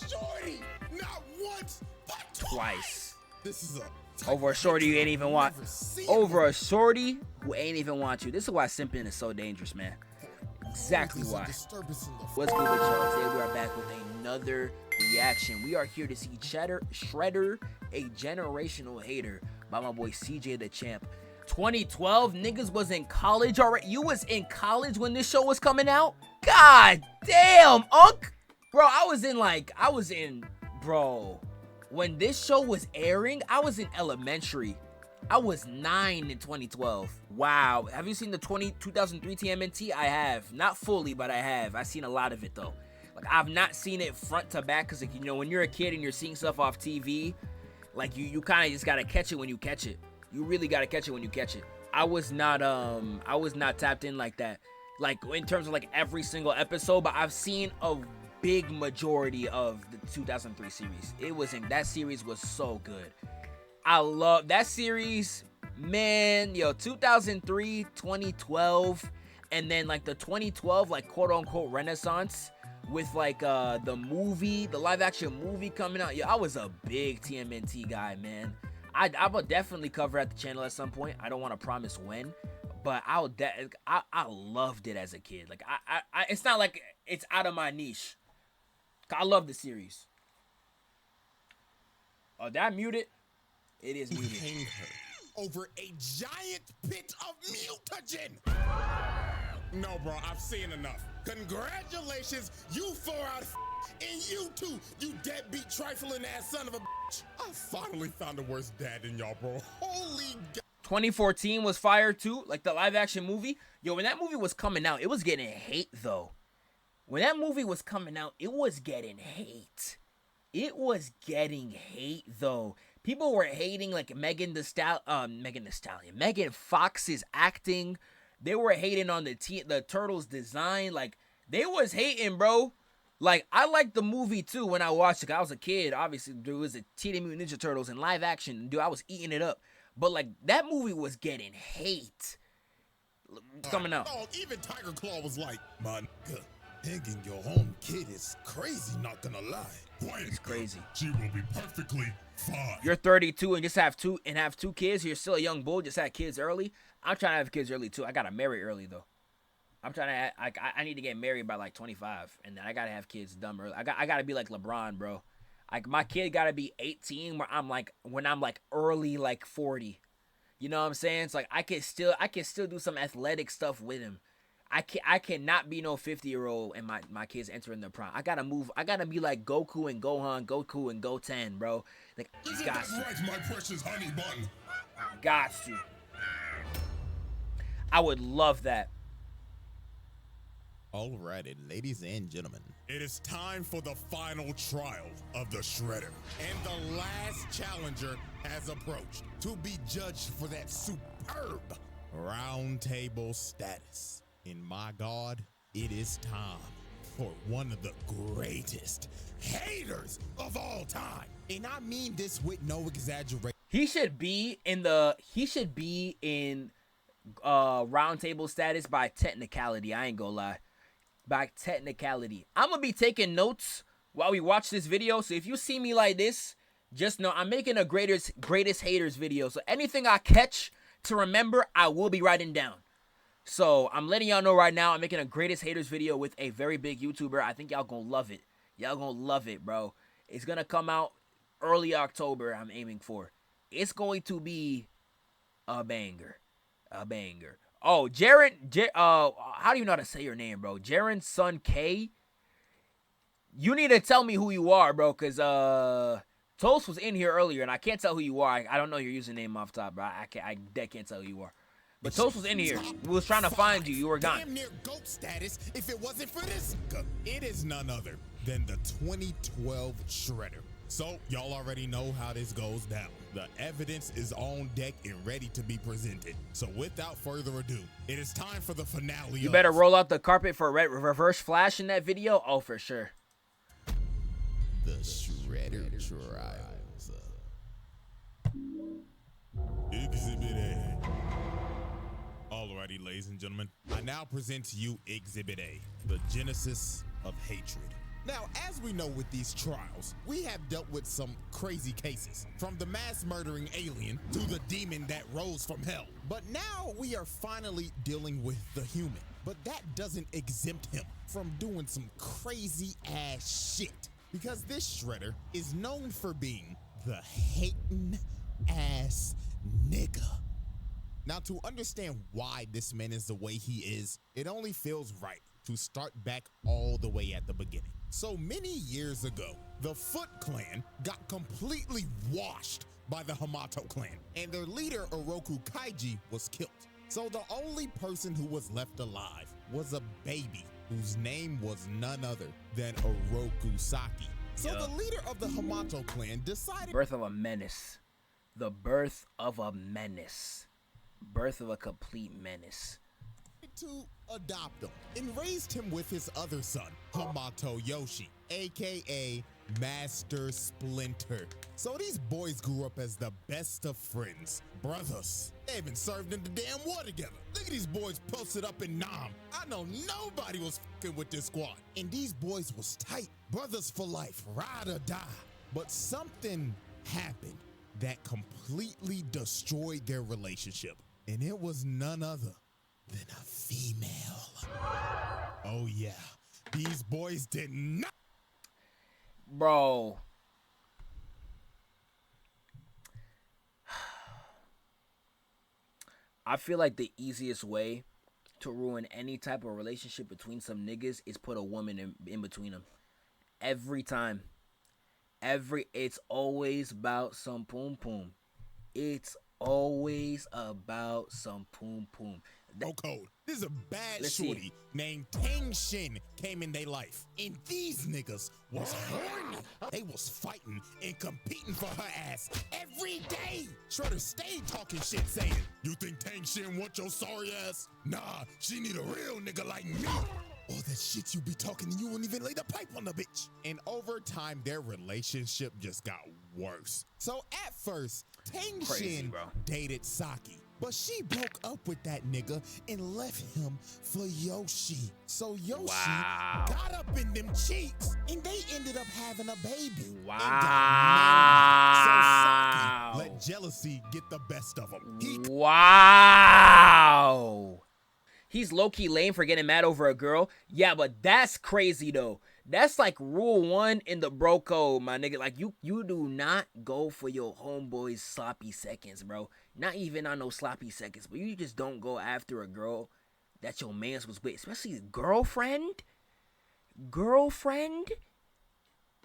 shorty, not once, but twice. This is over a shorty you ain't even want. Over a shorty who ain't even want you. This is why simping is so dangerous, man. Exactly why. What's good with y'all? Today we are back with another reaction. We are here to see Shredder, a generational hater, by my boy Cjdachamp. 2012, niggas was in college already. You was in college when this show was coming out? God damn, Unc. Bro, when this show was airing, I was in elementary. I was 9 in 2012. Wow. Have you seen the 2003 TMNT? I have. Not fully, but I have. I've seen a lot of it, though. Like, I've not seen it front to back, because, like, you know, when you're a kid and you're seeing stuff off TV, like, you kind of just got to catch it when you catch it. You really got to catch it when you catch it. I was not tapped in like that. Like, in terms of, like, every single episode, but I've seen a big majority of the 2003 series. That series was so good. I love that series, man. Yo, 2003, 2012, and then like the 2012 like quote unquote renaissance with like the live action movie coming out. Yo, I was a big TMNT guy, man. I will definitely cover at the channel at some point. I don't want to promise when, but I loved it as a kid. Like it's not like it's out of my niche. I love the series. Oh, did I mute it? It is muted. Hang her over a giant pit of mutagen. No, bro, I've seen enough. Congratulations, you 4 out of and you too, you deadbeat trifling ass son of a bitch. I finally found the worst dad in y'all, bro. Holy God. 2014 was fire too, like the live action movie. Yo, when that movie was coming out, it was getting hate though. When that movie was coming out, it was getting hate. It was getting hate though. People were hating like Megan Fox's acting. They were hating on the turtles' design. Like, they was hating, bro. Like, I liked the movie too when I watched it. I was a kid, obviously. There was a Teenage Mutant Ninja Turtles in live action. Dude, I was eating it up. But like, that movie was getting hate. Coming out. Oh, even Tiger Claw was like, man, hanging your own kid is crazy, not gonna lie. It's crazy. She will be perfectly fine. You're 32 and just have two kids. You're still a young bull. Just had kids early. I'm trying to have kids early too. I gotta marry early though. I'm trying to. I need to get married by like 25, and then I gotta have kids dumb early. I gotta be like LeBron, bro. Like my kid gotta be 18 when I'm like early like 40. You know what I'm saying? It's like I can still do some athletic stuff with him. I cannot be no 50-year-old and my kids entering their prime. I gotta be like Goku and Gohan, Goku and Goten, bro. Like, got to. Right, my precious honey bun. Got to. I would love that. Alrighty, ladies and gentlemen, it is time for the final trial of the Shredder. And the last challenger has approached to be judged for that superb round table status. And my God, it is time for one of the greatest haters of all time. And I mean this with no exaggeration. He should be in round table status by technicality. I ain't gonna lie. By technicality. I'm gonna be taking notes while we watch this video. So if you see me like this, just know I'm making a greatest haters video. So anything I catch to remember, I will be writing down. So, I'm letting y'all know right now, I'm making a greatest haters video with a very big YouTuber. I think y'all gonna love it. Y'all gonna love it, bro. It's gonna come out early October, I'm aiming for. It's going to be a banger. A banger. Oh, how do you know how to say your name, bro? Jaren's son K? You need to tell me who you are, bro, because, Toast was in here earlier, and I can't tell who you are. I don't know your username off top, bro. I can't tell who you are. But Toast was in here. We was trying to find you. You were gone. Damn near GOAT status if it wasn't for this. It is none other than the 2012 Shredder. So, y'all already know how this goes down. The evidence is on deck and ready to be presented. So, without further ado, it is time for the finale. You better roll out the carpet for reverse flash in that video. Oh, for sure. The Shredder trials. Exhibit A. Alrighty, ladies and gentlemen, I now present to you Exhibit A, the genesis of hatred. Now, as we know with these trials, we have dealt with some crazy cases, from the mass murdering alien to the demon that rose from hell. But now we are finally dealing with the human. But that doesn't exempt him from doing some crazy ass shit, because this Shredder is known for being the hating ass nigga. Now, to understand why this man is the way he is, it only feels right to start back all the way at the beginning. So many years ago, the Foot Clan got completely washed by the Hamato clan, and their leader, Oroku Kaiji, was killed. So the only person who was left alive was a baby whose name was none other than Oroku Saki. So the leader of the Hamato clan decided— Birth of a menace. The birth of a menace. Birth of a complete menace. To adopt him and raised him with his other son, Hamato Yoshi, aka Master Splinter. So these boys grew up as the best of friends, brothers. They even served in the damn war together. Look at these boys posted up in Nam. I know nobody was fucking with this squad. And these boys was tight, brothers for life, ride or die. But something happened that completely destroyed their relationship. And it was none other than a female. Oh yeah, these boys did not— Bro. I feel like the easiest way to ruin any type of relationship between some niggas is put a woman in between them. Every time. It's always about some poom poom. It's always about some poom poom. No code. This is a bad shorty named Tang Shin came in their life. And these niggas was horny. They was fighting and competing for her ass every day. Shredder stayed talking shit saying, "You think Tang Shin want your sorry ass? Nah, she need a real nigga like me." All that shit you be talking and you won't even lay the pipe on the bitch. And over time, their relationship just got worse. So at first, Tang Shin dated Saki, but she broke up with that nigga and left him for Yoshi. So Yoshi got up in them cheeks and they ended up having a baby. Wow. And got married. So Saki let jealousy get the best of him. Wow. He's low-key lame for getting mad over a girl. Yeah, but that's crazy, though. That's like rule 1 in the bro code, my nigga. Like, you do not go for your homeboy's sloppy seconds, bro. Not even on no sloppy seconds, but you just don't go after a girl that your mans was with. Especially a girlfriend. Girlfriend?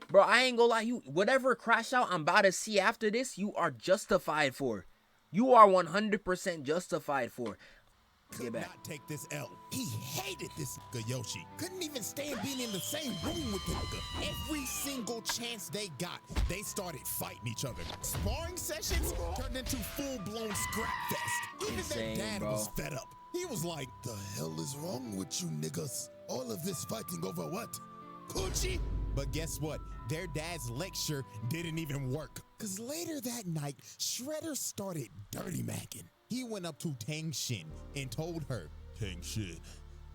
Bro, I ain't gonna lie. You, whatever crash out I'm about to see after this, you are justified for. You are 100% justified for. Could not take this L. He hated this nigga Yoshi. Couldn't even stand being in the same room with the nigga. Every single chance they got, they started fighting each other. Sparring sessions turned into full-blown scrap fest. Even their dad was fed up. He was like, "The hell is wrong with you niggas? All of this fighting over what? Coochie?" But guess what? Their dad's lecture didn't even work. Cause later that night, Shredder started dirty macking. He went up to Tang Shin and told her, "Tang Shin,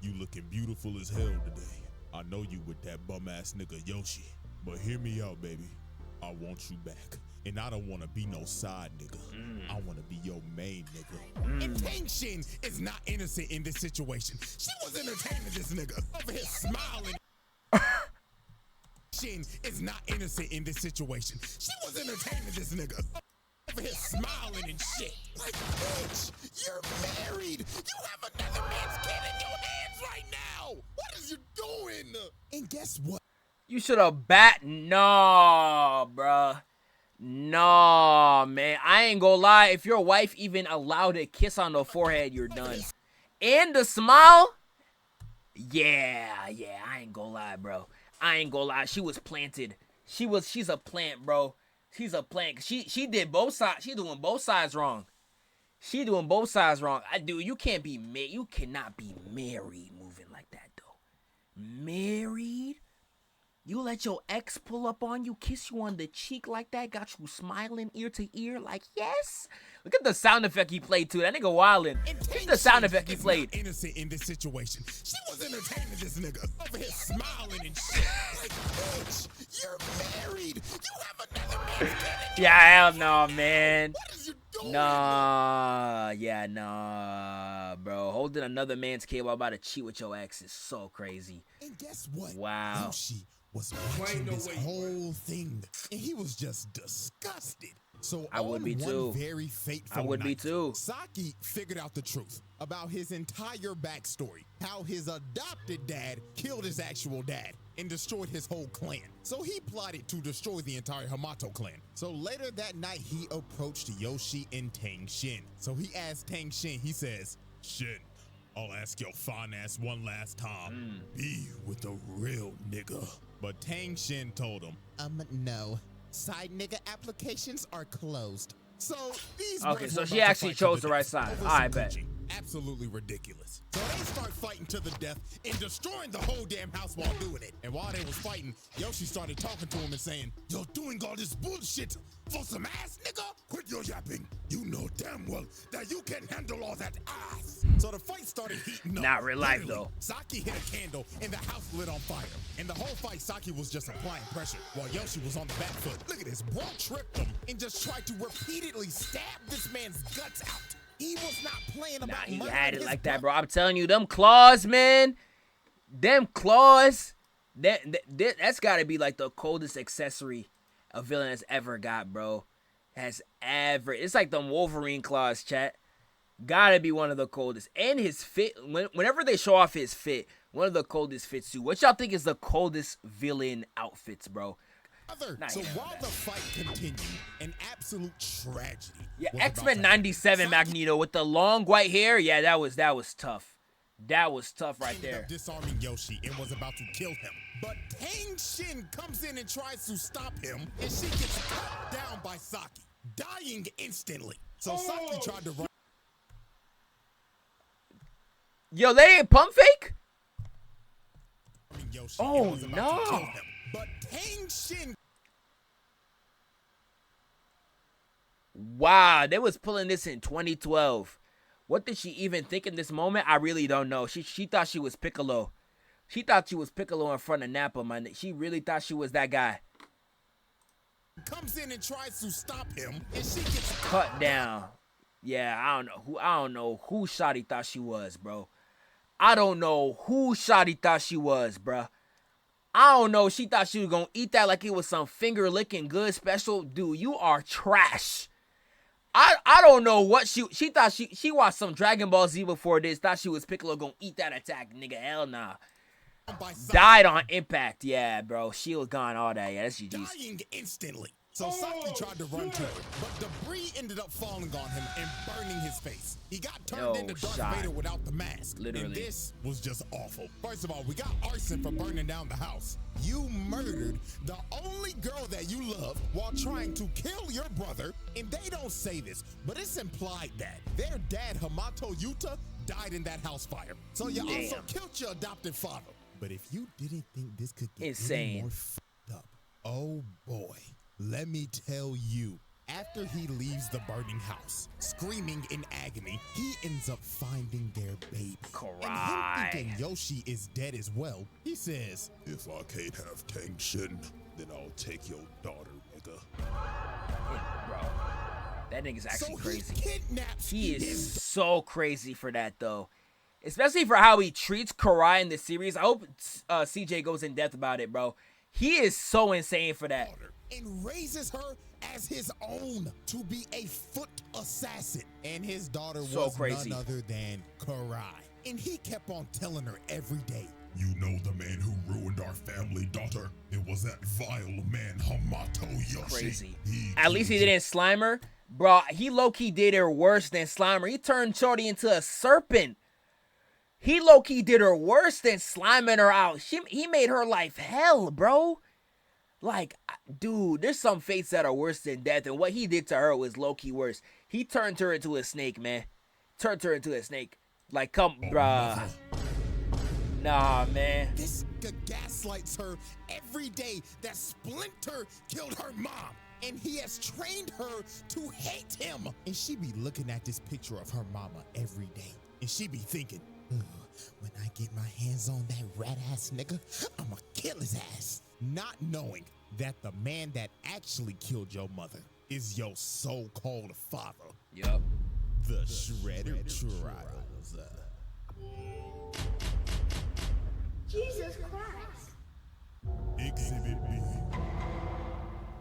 you looking beautiful as hell today. I know you with that bum-ass nigga Yoshi. But hear me out, baby. I want you back. And I don't want to be no side nigga. I want to be your main nigga." And Tang Shin is not innocent in this situation. She was entertaining this nigga. Over here smiling. Shin is not innocent in this situation. She was entertaining this nigga. Over here smiling and shit. Like, bitch, you're married. You have another man's kid in your hands right now. What is you doing? And guess what? You should have No, bruh. No, man. I ain't gonna lie. If your wife even allowed a kiss on the forehead, you're done. And the smile? Yeah. I ain't gonna lie, bro. I ain't gonna lie. She was planted. She's a plant, bro. She's a plant. She did both sides. She doing both sides wrong. Dude, you can't be married. You cannot be married moving like that, though. Married? You let your ex pull up on you, kiss you on the cheek like that, got you smiling ear to ear like, yes? Look at the sound effect he played, too. That nigga wildin'. Look at the sound effect he played. Innocent in this situation. She was entertaining this nigga. Over here smiling and shit. Like, Yeah, hell no, man. What is you doing? Nah, bro. Holding another man's kid while about to cheat with your ex is so crazy. And guess what? Wow. Yoshi was watching this whole thing, and he was just disgusted. So I would be too. Very fateful I would be too. Saki figured out the truth about his entire backstory, how his adopted dad killed his actual dad and destroyed his whole clan. So he plotted to destroy the entire Hamato clan. So later that night, he approached Yoshi and Tang Shin. So he asked Tang Shin, he says, Shin, I'll ask your fine ass one last time. Be with a real nigga. But Tang Shin told him, no. Side nigga applications are closed. So these okay, so she actually chose the right side. I bet. Absolutely ridiculous. So they start fighting to the death and destroying the whole damn house while doing it. And while they was fighting, Yoshi started talking to him and saying, you're doing all this bullshit for some ass, nigga? Quit your yapping. You know damn well that you can handle all that ass. So the fight started heating up. Not real life, though. Saki hit a candle and the house lit on fire. And the whole fight, Saki was just applying pressure while Yoshi was on the back foot. Look at this. Bro tripped him and just tried to repeatedly stab this man's guts out. He was not playing about he had it like that, bro. I'm telling you, them claws, man. Them claws. That's got to be like the coldest accessory a villain has ever got, bro. It's like them Wolverine claws, chat. Gotta be one of the coldest. And his fit, whenever they show off his fit, one of the coldest fits too. What y'all think is the coldest villain outfits, bro? So while the fight continued, an absolute tragedy. Yeah, X-Men 97 Magneto with the long white hair. Yeah, that was tough. That was tough right there. Disarming Yoshi and was about to kill him. But Tang Shin comes in and tries to stop him, and she gets cut down by Saki, dying instantly. So Saki tried to run. Yo, they ain't pump fake? Yoshi oh, was about no. to kill him. But Tang Shin. Wow, they was pulling this in 2012. What did she even think in this moment? I really don't know. She thought she was Piccolo. She thought she was Piccolo in front of Nappa, man. She really thought she was that guy. Comes in and tries to stop him, and she gets cut down. Yeah, I don't know who Shotty thought she was, bro. I don't know who Shotty thought she was, bro. I don't know. She thought she was gonna eat that like it was some finger licking good special. Dude, you are trash. I don't know what she thought. She watched some Dragon Ball Z before this. Thought she was Piccolo gonna eat that attack, nigga. Hell nah. Died on impact. Yeah, bro. Shield gone. All that. Yeah, that's GG's. Dying instantly. So Saki tried to run to her, but debris ended up falling on him and burning his face. He got turned into Darth Vader without the mask. Literally. And this was just awful. First of all, we got arson for burning down the house. You murdered the only girl that you love while trying to kill your brother, and they don't say this, but it's implied that their dad, Hamato Yuta, died in that house fire. So you also killed your adopted father. But if you didn't think this could get any more f***ed up, oh boy. Let me tell you, after he leaves the burning house, screaming in agony, he ends up finding their baby. Karai. And him thinking Yoshi is dead as well, he says, if I can't have Tang Shin, then I'll take your daughter, nigga. Bro, that nigga's actually crazy. He is so crazy for that, though. Especially for how he treats Karai in the series. I hope CJ goes in depth about it, bro. He is so insane for that. And raises her as his own to be a foot assassin. And his daughter was none other than Karai. And he kept on telling her every day, you know the man who ruined our family, daughter? It was that vile man, Hamato Yoshi. Crazy. At least he didn't slime her. Bro, he low-key did her worse than Slimer. He turned Shorty into a serpent. He low-key did her worse than sliming her out. He made her life hell, bro. Like, dude, there's some fates that are worse than death, and what he did to her was low-key worse. He turned her into a snake, man. Turned her into a snake. Like, come, bruh. Nah, man. This gaslights her every day that Splinter killed her mom. And he has trained her to hate him. And she be looking at this picture of her mama every day. And she be thinking, when I get my hands on that rat-ass nigga, I'ma kill his ass. not knowing that the man that actually killed your mother is your so-called father. Yup. The Shredder Trials. Jesus Christ. Exhibit B.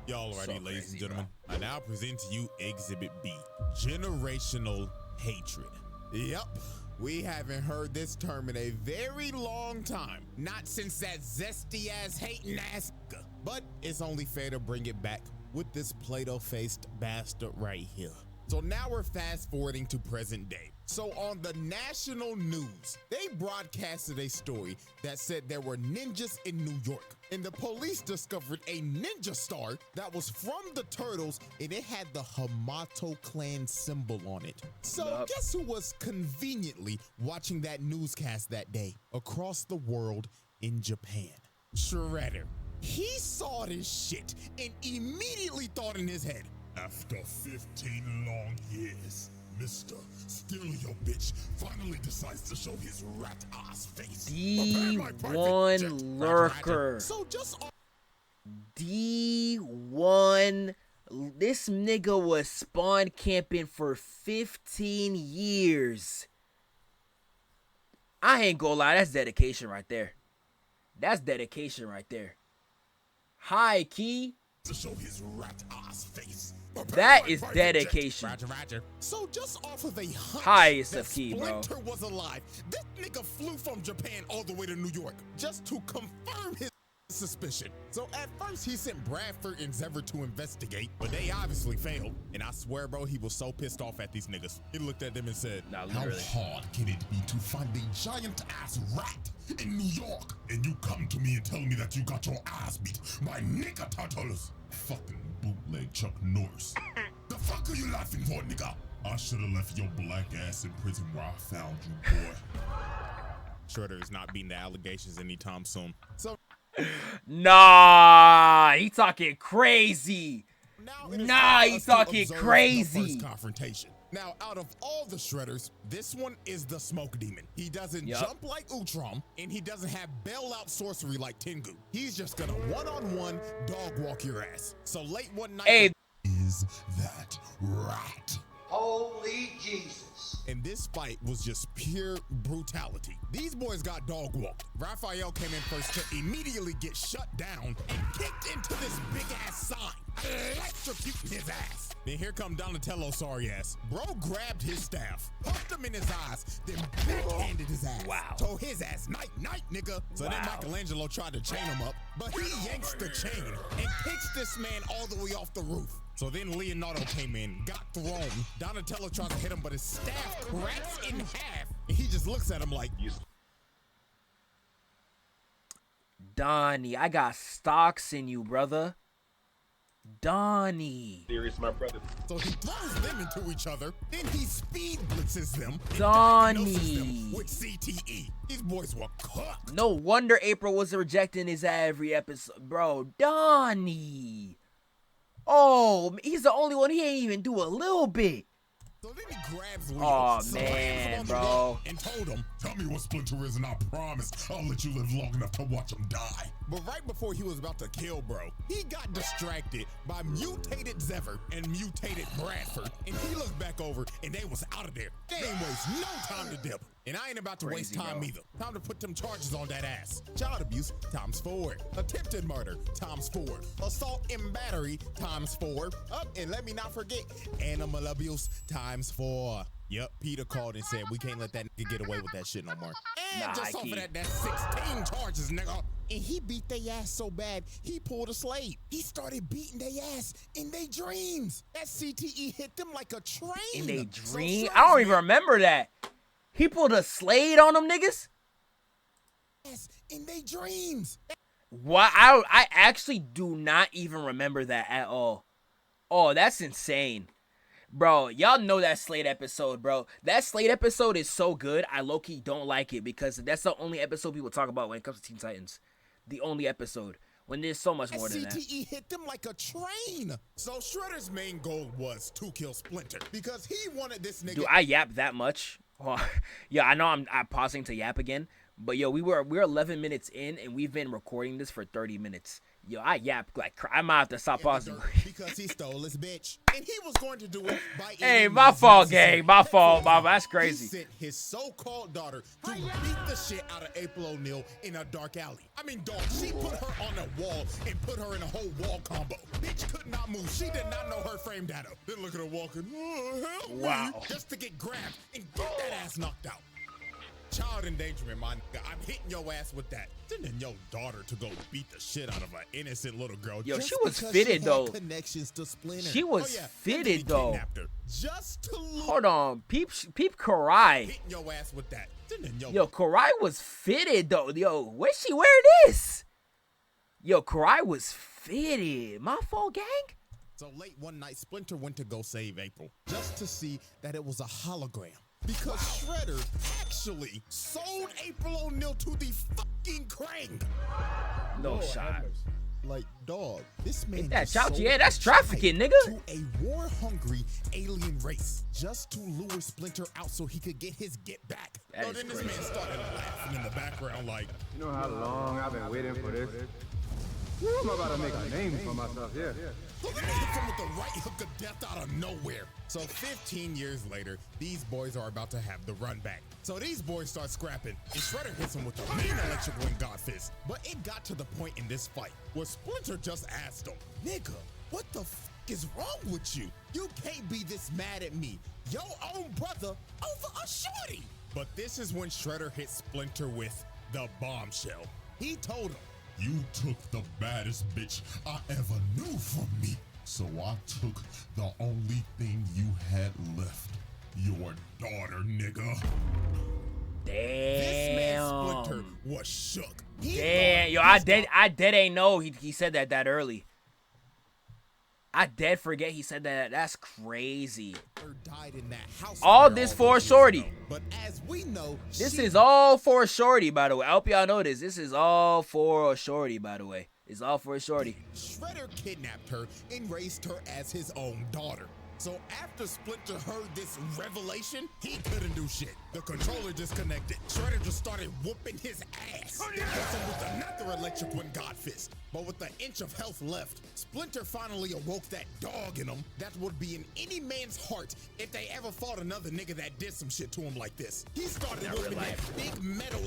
Y'all ready, So ladies crazy, and gentlemen? I now present to you Exhibit B, Generational Hatred. Yep, we haven't heard this term in a very long time. Not since that zesty-ass hating ass nigga. But it's only fair to bring it back with this Play-Doh-faced bastard right here. So now we're fast forwarding to present day. So on the national news, they broadcasted a story that said there were ninjas in New York. And the police discovered a ninja star that was from the Turtles, and it had the Hamato clan symbol on it. So guess who was conveniently watching that newscast that day across the world in Japan? Shredder. He saw this shit and immediately thought in his head, after 15 long years, Mr. Steal-Your Bitch finally decides to show his rat-ass face. D1 lurker. So just D1. This nigga was spawn camping for 15 years. I ain't gonna lie, that's dedication right there. That's dedication right there. High key. To show his rat-ass face. That is dedication. Roger. So just off of a hunch Highest that of key, bro. Splinter was alive, this nigga flew from Japan all the way to New York just to confirm his suspicion. So at first he sent Bradford and Zephyr to investigate, but they obviously failed. And I swear, bro, he was so pissed off at these niggas. He looked at them and said, Nah, how literally. hard can it be to find a giant-ass rat in New York? And you come to me and tell me that you got your ass beat by nigga turtles. Fucking bootleg Chuck Norris. The fuck are you laughing for, nigga? I should have left your black ass in prison where I found you, boy. Shredder is not beating the allegations anytime soon. So Nah, he talking crazy. now it is Nah, time for he us to talking observe crazy. the first confrontation. Now, out of all the Shredders, this one is the Smoke Demon. He doesn't jump like Utrom, and he doesn't have bailout sorcery like Tengu. He's just gonna one-on-one dog walk your ass. So late one night, Hey. is that rat? Holy Jesus. And this fight was just pure brutality. These boys got dog walked. Raphael came in first to immediately get shut down and kicked into this big ass sign, electrocuting his ass. Then here come Donatello, sorry ass. Bro grabbed his staff, pumped him in his eyes, then backhanded his ass. Wow. Told his ass, night, nigga. So then Michelangelo tried to chain him up, but he yanks the chain and kicks this man all the way off the roof. So then Leonardo came in, got thrown. Donatello tries to hit him, but his staff cracks in half. And he just looks at him like, Donnie, I got stocks in you, brother. Donnie. Serious, my brother. so he throws them into each other. Then he speed blitzes them and Donnie. diagnoses them with CTE. These boys were cooked. No wonder April was rejecting his ass every episode. Bro, Donnie. Oh, he's the only one he ain't even do a little bit. So then he grabs Leo, Aw, slams man, him on the bro. wall, and told him, tell me what Splinter is and I promise I'll let you live long enough to watch him die. But right before he was about to kill bro, he got distracted by mutated Zephyr and mutated Bradford, and he looked back over and they was out of there. They ain't waste no time to dip. And I ain't about to waste Crazy, time bro. either. Time to put them charges on that ass. Child abuse ×4. Attempted murder ×4. Assault and battery ×4. And let me not forget, animal abuse ×4. Yep, Peter called and said we can't let that nigga get away with that shit no more. And Nah, just off Key. of that, that's 16 charges, nigga. And he beat their ass so bad, he pulled a slave. He started beating their ass in their dreams. That CTE hit them like a train. In they So dream? Shredder's I don't even remember that. He pulled a Slade on them niggas? ass in their dreams. What? I actually do not even remember that at all. Oh, that's insane. Bro, y'all know that Slade episode, bro. That Slade episode is so good, I low-key don't like it because that's the only episode people talk about when it comes to Teen Titans. The only episode. When there's so much more than that. CTE hit them like a train. So Shredder's main goal was to kill Splinter because he wanted this nigga. Do I yap that much? Oh, yeah, I know I'm pausing to yap again, But yo, we're 11 minutes in, and we've been recording this for 30 minutes. Yo, I yap like I might have to stop pausing. Because he stole his bitch, and he was going to do it by. Hey, my fault, gang. My fault, Mama. That's crazy. He sent his so-called daughter to beat the shit out of April O'Neil in a dark alley. I mean, dog, she put her on a wall and put her in a whole wall combo. Bitch could not move. She did not know her frame data. Then look at her walking. Oh, help me. Just to get grabbed and get that ass knocked out. Child endangerment, my nigga. I'm hitting your ass with that. Sending your daughter to go beat the shit out of an innocent little girl. Yo, just she was because fitted she had though. Connections to Splinter. She was fitted though. Her. Just to look. Hold on, peep Karai. Hitting your ass with that. Yo, Karai was fitted though. Yo, where'd she wear this? Yo, Karai was fitted. My fault, gang. So late one night, Splinter went to go save April, just to see that it was a hologram. Because Shredder actually sold April O'Neil to the fucking Kraang. No shot. Like, dog, this man. Ain't that just Chouch? Yeah, that's trafficking, nigga. To a war-hungry alien race, just to lure Splinter out so he could get his get back. That So is then crazy. this man started laughing in the background, like, You know how long I've been waiting for this? Woo, I'm about to make a name for myself here. so then they hit him with the right hook of death out of nowhere. So 15 years later, these boys are about to have the run back. So these boys start scrapping, and Shredder hits him with the mean electrical and God fist. But it got to the point in this fight where Splinter just asked him, nigga, what the f is wrong with you? You can't be this mad at me, your own brother, over a shorty. But this is when Shredder hit Splinter with the bombshell. He told him, you took the baddest bitch I ever knew from me. So I took the only thing you had left. Your daughter, nigga. This man Splinter was shook. Damn, yo, I dead ain't know he said that early. I dead forget he said that. That's crazy. Died in that house all this for Shorty. But as we know, this is all for Shorty, by the way. I hope y'all know this. This is all for Shorty, by the way. It's all for Shorty. Shredder kidnapped her and raised her as his own daughter. So after Splinter heard this revelation, he couldn't do shit. The controller disconnected. Shredder just started whooping his ass. Hit him with another electric one God fist. But with an inch of health left, Splinter finally awoke that dog in him that would be in any man's heart if they ever fought another nigga that did some shit to him like this. He started whooping that big metal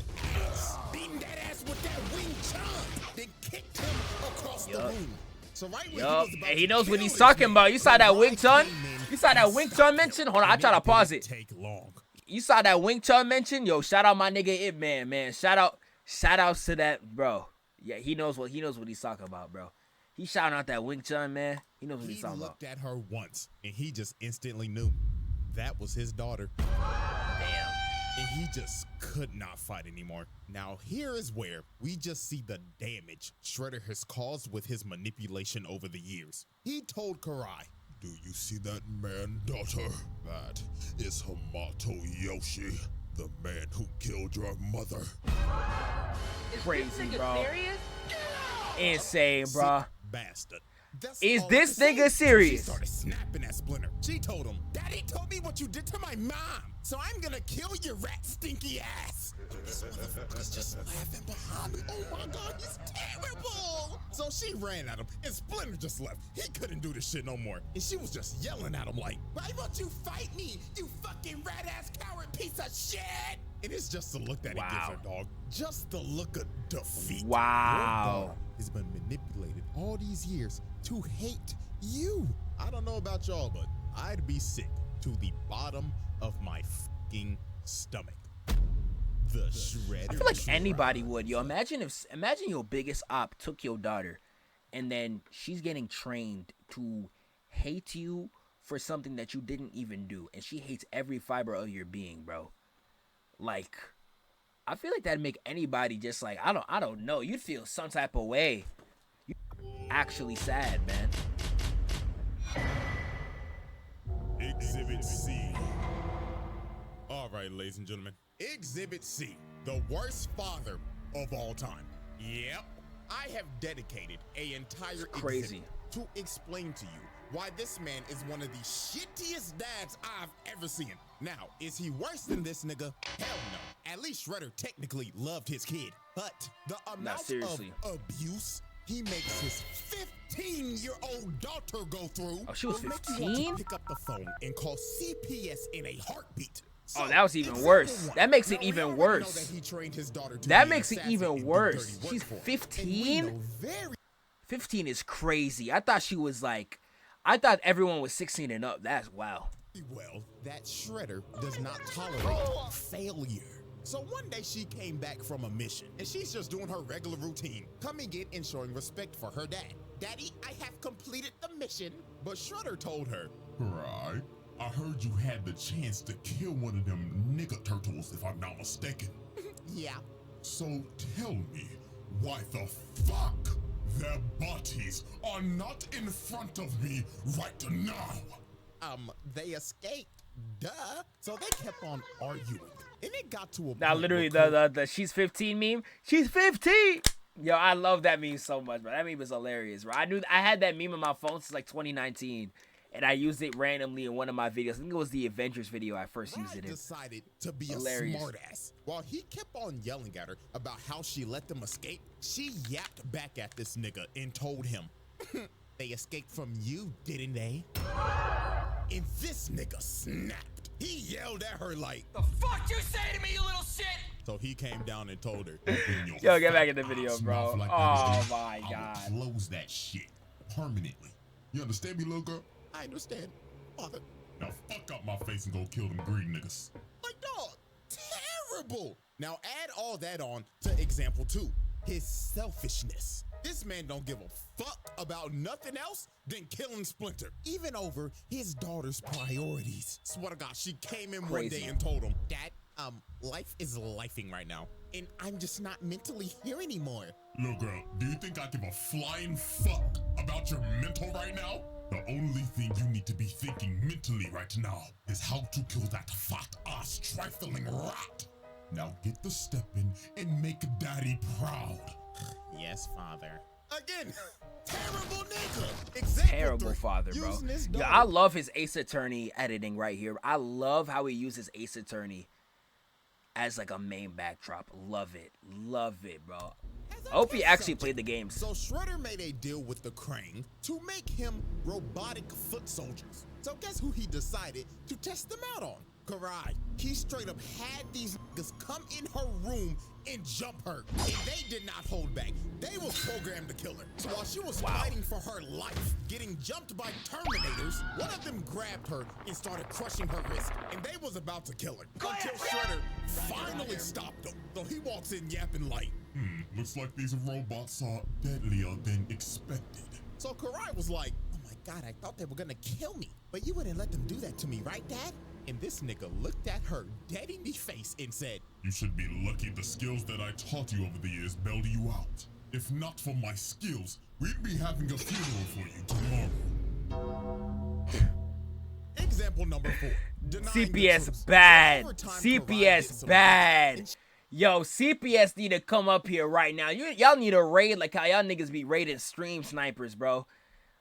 ass, beating that ass with that Wing Chun, then kicked him across the room. So right when he knows what he's talking about. You saw that Wing Chun? You saw that Wing Chun mention? Hold on, I try to pause it. Take long. You saw that Wing Chun mention? Yo, shout out my nigga Ip Man. Shout outs to that, bro. Yeah, he knows what he's talking about, bro. He shouting out that Wing Chun, man. He knows what he's talking about. He looked at her once, and he just instantly knew that was his daughter. Damn. And he just could not fight anymore. Now, here is where we just see the damage Shredder has caused with his manipulation over the years. He told Karai, do you see that man, daughter? That is Hamato Yoshi, the man who killed your mother. Crazy, bro. Insane, bro. Bastard. Is this nigga serious? She started snapping at Splinter. She told him, Daddy told me what you did to my mom, so I'm gonna kill your rat stinky ass. This motherfucker's just laughing behind me. Oh my God, he's terrible. So she ran at him, and Splinter just left. He couldn't do this shit no more. And she was just yelling at him like, why won't you fight me, you fucking rat ass coward piece of shit? And it's just the look that he gives her, dog. Just the look of defeat. Wow. Your dog has been manipulated all these years to hate you. I don't know about y'all, but I'd be sick to the bottom of my fucking stomach. The Shredder. I feel like anybody would, yo. Imagine your biggest op took your daughter, and then she's getting trained to hate you for something that you didn't even do, and she hates every fiber of your being, bro. Like, I feel like that'd make anybody just like, I don't know. You'd feel some type of way. You're actually sad, man. Exhibit C. All right, ladies and gentlemen. Exhibit C, the worst father of all time. Yep. I have dedicated an entire exhibit to explain to you why this man is one of the shittiest dads I've ever seen. Now, is he worse than this nigga? Hell no. At least Shredder technically loved his kid, but the amount of seriously. abuse he makes his 15-year-old daughter go through Oh, she was will make you want 15? to pick up the phone and call CPS in a heartbeat. Oh, So, that was even example worse. one. That makes it Now, we even already worse. know that he trained his daughter to That be an makes it assassin even and do worse. dirty work She's for him. 15? And we know very 15 is crazy. I thought she was like, I thought everyone was 16 and up. That's wow. well that Shredder does not tolerate failure. So one day she came back from a mission, and she's just doing her regular routine, coming in and showing respect for her dad. Daddy, I have completed the mission. But Shredder told her, Karai, I heard you had the chance to kill one of them nigga turtles, if I'm not mistaken. yeah, So tell me, why the fuck their bodies are not in front of me right now? they escaped, duh. So they kept on arguing, and it got to a Now, point literally, where the she's 15 meme. She's 15. Yo, I love that meme so much, bro. That meme is hilarious, bro. I had that meme on my phone since like 2019, and I used it randomly in one of my videos. I think it was the Avengers video I first used it in. decided to be Hilarious. a smartass. While he kept on yelling at her about how she let them escape, she yapped back at this nigga and told him, they escaped from you, didn't they? And this nigga snapped. He yelled at her like, The fuck you say to me, you little shit? so he came down and told her, Yo, get back in the video, bro. Mouth like Oh that, my I god. will close that shit permanently. You understand me, little girl? I understand, father. Now fuck out my face and go kill them greedy niggas. Like, dog, terrible. Now add all that on to example 2, his selfishness. This man don't give a fuck about nothing else than killing Splinter, even over his daughter's priorities. Swear to God, she came in one Crazy. day and told him, Dad, life is lifing right now, and I'm just not mentally here anymore. Little girl, do you think I give a flying fuck about your mental right now? The only thing you need to be thinking mentally right now is how to kill that fat ass trifling rat. Now get the step in and make daddy proud. Yes, father. Again, terrible nigga. Example Terrible 3, father, bro. using his Yeah, daughter. I love his Ace Attorney editing right here. I love how he uses Ace Attorney as like a main backdrop. Love it, bro. I hope he actually played the games. So Shredder made a deal with the Kraang to make him robotic foot soldiers. So guess who he decided to test them out on? Karai. He straight up had these niggas come in her room and jump her. And they did not hold back. They was programmed to kill her. So while she was fighting for her life, getting jumped by Terminators, one of them grabbed her and started crushing her wrist. And they was about to kill her. Until Shredder finally stopped them. So he walks in yapping like, Looks like these robots are deadlier than expected. so Karai was like, oh my God, I thought they were gonna kill me. But you wouldn't let them do that to me, right, Dad? And this nigga looked at her dead in the face and said, You should be lucky the skills that I taught you over the years bailed you out. If not for my skills, we'd be having a funeral for you tomorrow. example number 4. denying the truth. CPS bad. Over time, Karai did CPS some bad. things, Yo, CPS need to come up here right now. Y'all need to raid like how y'all niggas be raiding stream snipers, bro.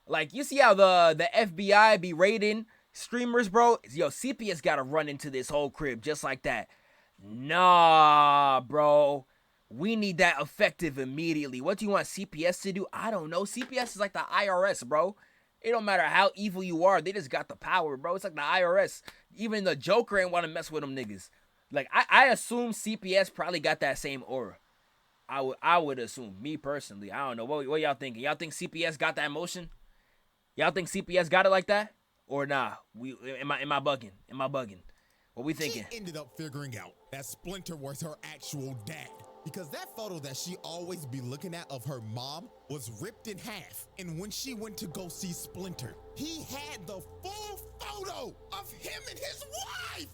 Like, you see how the FBI be raiding streamers, bro? Yo, CPS gotta run into this whole crib just like that. Nah, bro. We need that effective immediately. What do you want CPS to do? I don't know. CPS is like the IRS, bro. It don't matter how evil you are. They just got the power, bro. It's like the IRS. Even the Joker ain't want to mess with them niggas. Like, I assume CPS probably got that same aura. I would assume. Me personally. I don't know. What y'all thinking? Y'all think CPS got that emotion? Y'all think CPS got it like that? Or nah? Am I bugging? Am I bugging? What we thinking? She ended up figuring out that Splinter was her actual dad. Because that photo that she always be looking at of her mom was ripped in half. And when she went to go see Splinter, he had the full photo of him and his wife.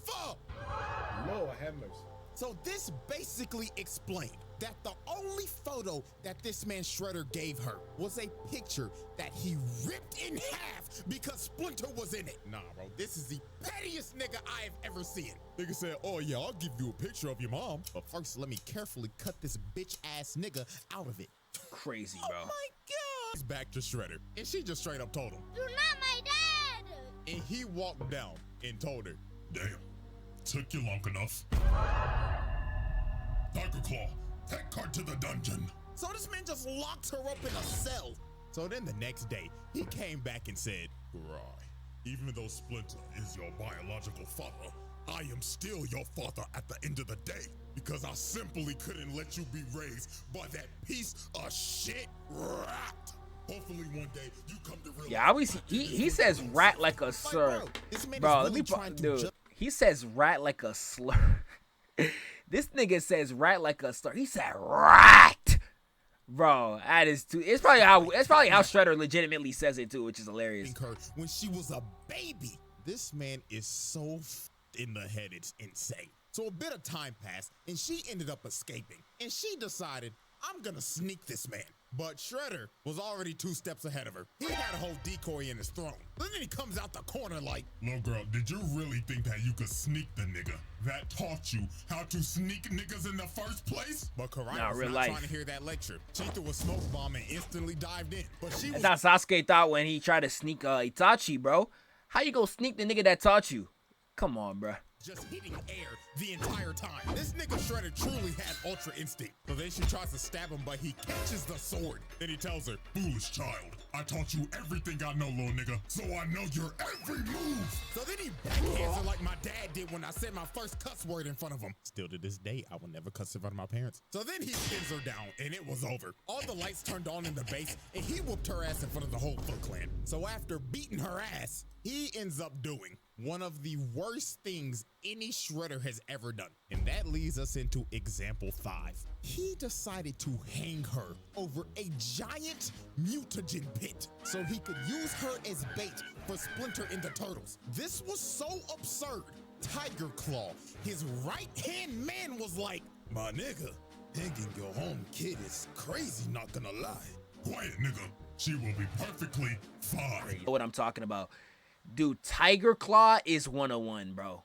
Lord have mercy. So this basically explained that the only photo that this man Shredder gave her was a picture that he ripped in half because Splinter was in it. Nah, bro, this is the pettiest nigga I have ever seen. Nigga said, oh yeah, I'll give you a picture of your mom, but first let me carefully cut this bitch ass nigga out of it. Crazy, bro. Oh my God. He's back to Shredder, and she just straight up told him. You're not my dad! And he walked down and told her, Damn, took you long enough. Tiger Claw, take her to the dungeon. So this man just locked her up in a cell. So then the next day, he came back and said, Karai, even though Splinter is your biological father, I am still your father at the end of the day, because I simply couldn't let you be raised by that piece of shit rat. Hopefully one day you come to realize. Yeah, I always he says rat like a slur. Bro, let me dude. He says rat like a slur. This nigga says rat like a slur. He said rat. Bro, that is too. It's probably how Shredder legitimately says it too, which is hilarious. When she was a baby, this man is so in the head, it's insane. So a bit of time passed, and she ended up escaping, and she decided, I'm gonna sneak this man. But Shredder was already 2 steps ahead of her. He had a whole decoy in his throne. Then he comes out the corner like, Little girl, did you really think that you could sneak the nigga? That taught you how to sneak niggas in the first place? But Karai was not trying to hear that lecture. She threw a smoke bomb and instantly dived in. But she was— That's how Sasuke thought when he tried to sneak Itachi, bro. How you gonna sneak the nigga that taught you? Come on, bro. Just hitting air the entire time. This nigga Shredder truly had ultra instinct. So then she tries to stab him, but he catches the sword. Then he tells her, Foolish child, I taught you everything I know, little nigga, so I know your every move. So then he backhands her like my dad did when I said my first cuss word in front of him. Still to this day, I will never cuss in front of my parents. So then he pins her down, and it was over. All the lights turned on in the base, and he whooped her ass in front of the whole Foot Clan. So after beating her ass, he ends up doing one of the worst things any Shredder has ever done. And that leads us into example 5. He decided to hang her over a giant mutagen pit so he could use her as bait for Splinter and the Turtles. This was so absurd. Tiger Claw, his right-hand man, was like, my nigga, hanging your home kid is crazy, not gonna lie. Quiet, nigga. She will be perfectly fine. You know what I'm talking about. Dude, Tiger Claw is 101, bro.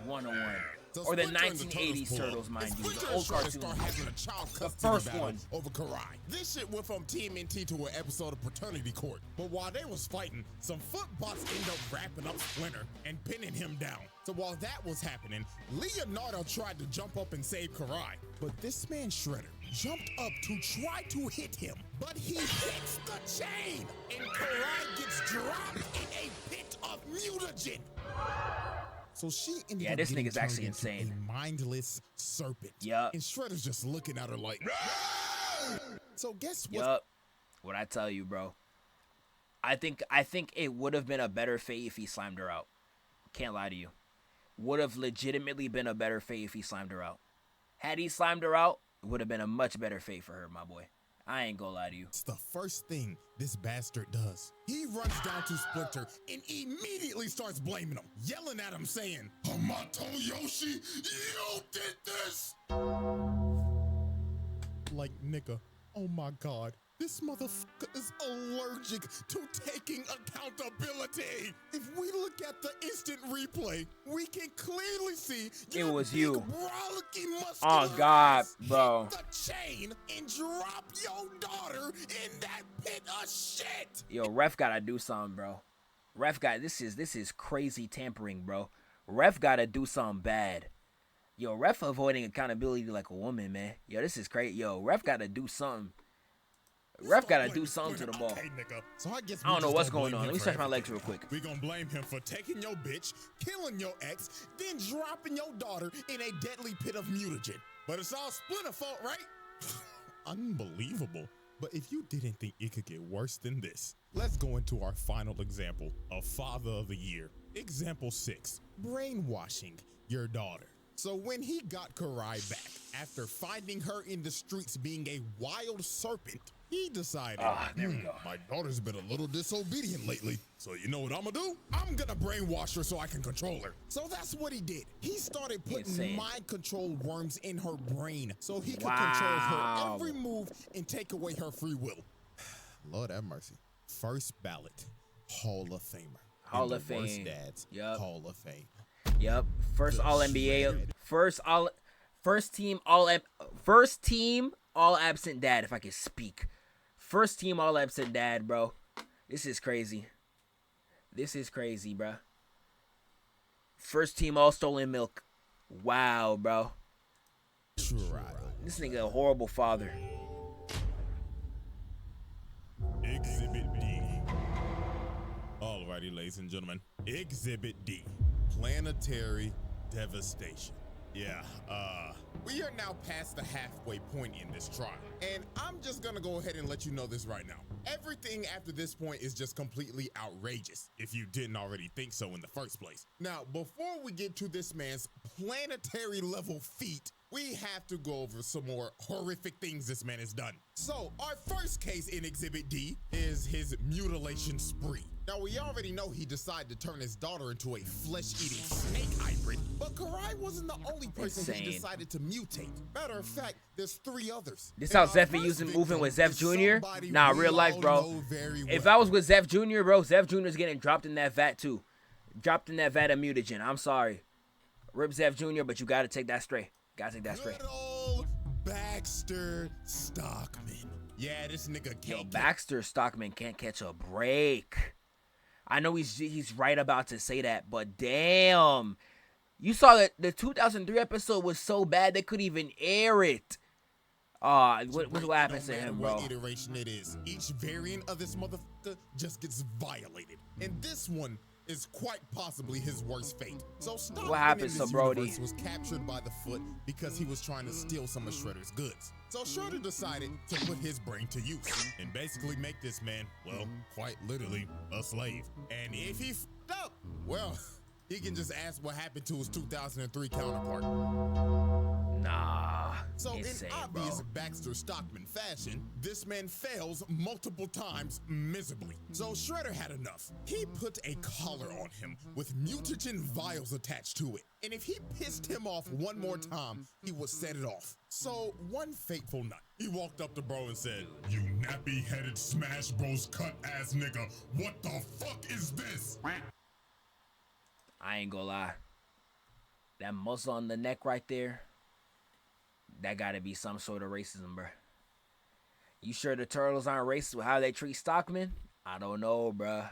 101. So Or the Splinter and 1980s Turtles, mind you. The old cartoon. Having a child The custody first battle one. over Karai. This shit went from TMNT to an episode of Paternity Court. But while they was fighting, some footbots end up wrapping up Splinter and pinning him down. So while that was happening, Leonardo tried to jump up and save Karai. But this man Shredder jumped up to try to hit him. But he hits the chain, and Karai gets dropped in a pit of mutagen. So she ended up this getting nigga's actually turned into insane. a mindless serpent. Yup. And Shredder's just looking at her like, so guess what? Yup. What I tell you, bro. I think it would have been a better fate if he slimed her out. Can't lie to you. Would have legitimately been a better fate if he slimed her out. Had he slimed her out, it would have been a much better fate for her, my boy. I ain't gonna lie to you. It's the first thing this bastard does. He runs down to Splinter and immediately starts blaming him, yelling at him saying, Hamato Yoshi, you did this! Like, nigga, oh my God, this motherfucker is allergic to taking accountability. If we look at the instant replay, we can clearly see It was you. Oh God, bro. Hit the chain and drop your daughter in that pit of shit. Yo, ref gotta do something, bro. Ref got this is crazy tampering, bro. Ref gotta do something bad. Yo, ref avoiding accountability like a woman, man. Yo, this is crazy. Yo, ref gotta do something. Ref gotta do something to the ball. Okay, nigga. So I guess I don't know what's gonna going on. Let me stretch my legs real quick. We gonna blame him for taking your bitch, killing your ex, then dropping your daughter in a deadly pit of mutagen. But it's all Splinter fault, right? Unbelievable. But if you didn't think it could get worse than this, let's go into our final example of Father of the Year. Example 6, brainwashing your daughter. So when he got Karai back, after finding her in the streets being a wild serpent, he decided, there we go. My daughter's been a little disobedient lately, so you know what I'm gonna do? I'm gonna brainwash her so I can control her. So that's what he did. He started putting Insane. mind control worms in her brain so he could control her every move and take away her free will. Lord have mercy. First ballot, Hall of Famer. Hall And of the worst Fame. dads, Yup. Hall of Fame. Yep. First all NBA. First team all absent dad, if I can speak. First team all absent dad, bro. This is crazy. This is crazy, bro. First team all stolen milk. Wow, bro. Trial. This nigga a horrible father. Exhibit D. Alrighty, ladies and gentlemen. Exhibit D. Planetary devastation. Yeah, we are now past the halfway point in this trial. And I'm just gonna go ahead and let you know this right now. Everything after this point is just completely outrageous, if you didn't already think so in the first place. Now, before we get to this man's planetary level feat, we have to go over some more horrific things this man has done. So, our first case in Exhibit D is his mutilation spree. Now, we already know he decided to turn his daughter into a flesh-eating snake hybrid, but Karai wasn't the only person he decided to mutate. Matter of fact, there's 3 others. This how Zeph be moving with Zeph Jr.? Nah, real life, bro. If I was with Zeph Jr., bro, Zeph Jr. is getting dropped in that vat, too. Dropped in that vat of mutagen. I'm sorry. Rip Zeph Jr., but you gotta take that straight. Gotta take that straight. Good old Baxter Stockman. Yeah, this nigga can't. Yo, Baxter Stockman can't catch a break. I know he's right about to say that, but damn. You saw that the 2003 episode was so bad they couldn't even air it. What happens to him, bro? What iteration it is, each variant of this motherfucker just gets violated. And this one is quite possibly his worst fate. So what happens to Brody? Was captured by the Foot because he was trying to steal some of Shredder's goods. So Shredder decided to put his brain to use and basically make this man, well, quite literally, a slave. And if he f***ed up, well, he can just ask what happened to his 2003 counterpart. Nah. So insane, in obvious bro. Baxter Stockman fashion, this man fails multiple times miserably. So Shredder had enough. He put a collar on him with mutagen vials attached to it. And if he pissed him off one more time, he would set it off. So one fateful night, he walked up to bro and said, You nappy-headed Smash Bros cut-ass nigga, what the fuck is this? I ain't gonna lie. That muzzle on the neck right there, that gotta be some sort of racism, bruh. You sure the Turtles aren't racist with how they treat Stockman? I don't know, bruh.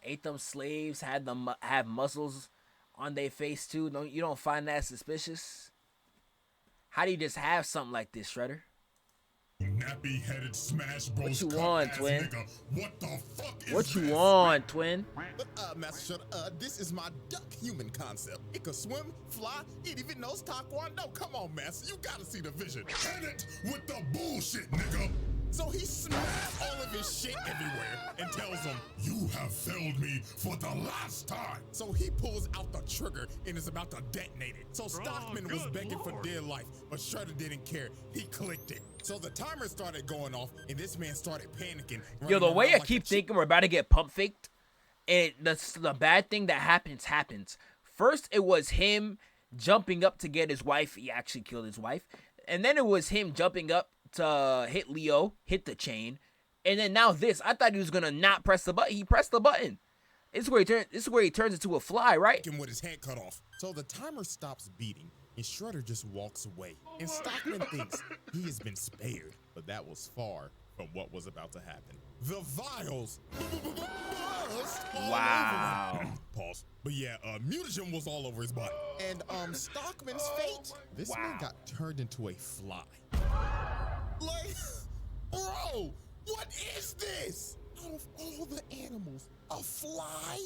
Ain't them slaves have muscles on their face too? You don't find that suspicious? How do you just have something like this, Shredder? Nappy-headed Smash Bros. What you want, twin? Nigga. What the fuck is What you this? want, twin? But Master Shredder, this is my duck human concept. It can swim, fly, it even knows Taekwondo. Come on, Master, you gotta see the vision. Hit it with the bullshit, nigga. So he smashed all of his shit everywhere and tells him, You have failed me for the last time. So he pulls out the trigger and is about to detonate it. So Stockman was begging for dear life, but Shredder didn't care. He clicked it. So the timer started going off and this man started panicking. Yo, the way I keep thinking we're about to get pump faked, and the bad thing that happens. First, it was him jumping up to get his wife. He actually killed his wife. And then it was him jumping up to hit Leo, hit the chain. And then now this. I thought he was going to not press the button. He pressed the button. This is where he turns into a fly, right? With his head cut off. So the timer stops beating and Shredder just walks away. And Stockman thinks he has been spared. But that was far from what was about to happen. The vials burst all Wow. over him. Pause. But yeah, mutagen was all over his body. And Stockman's fate, this man got turned into a fly. Like, bro, what is this? Out of all the animals, a fly?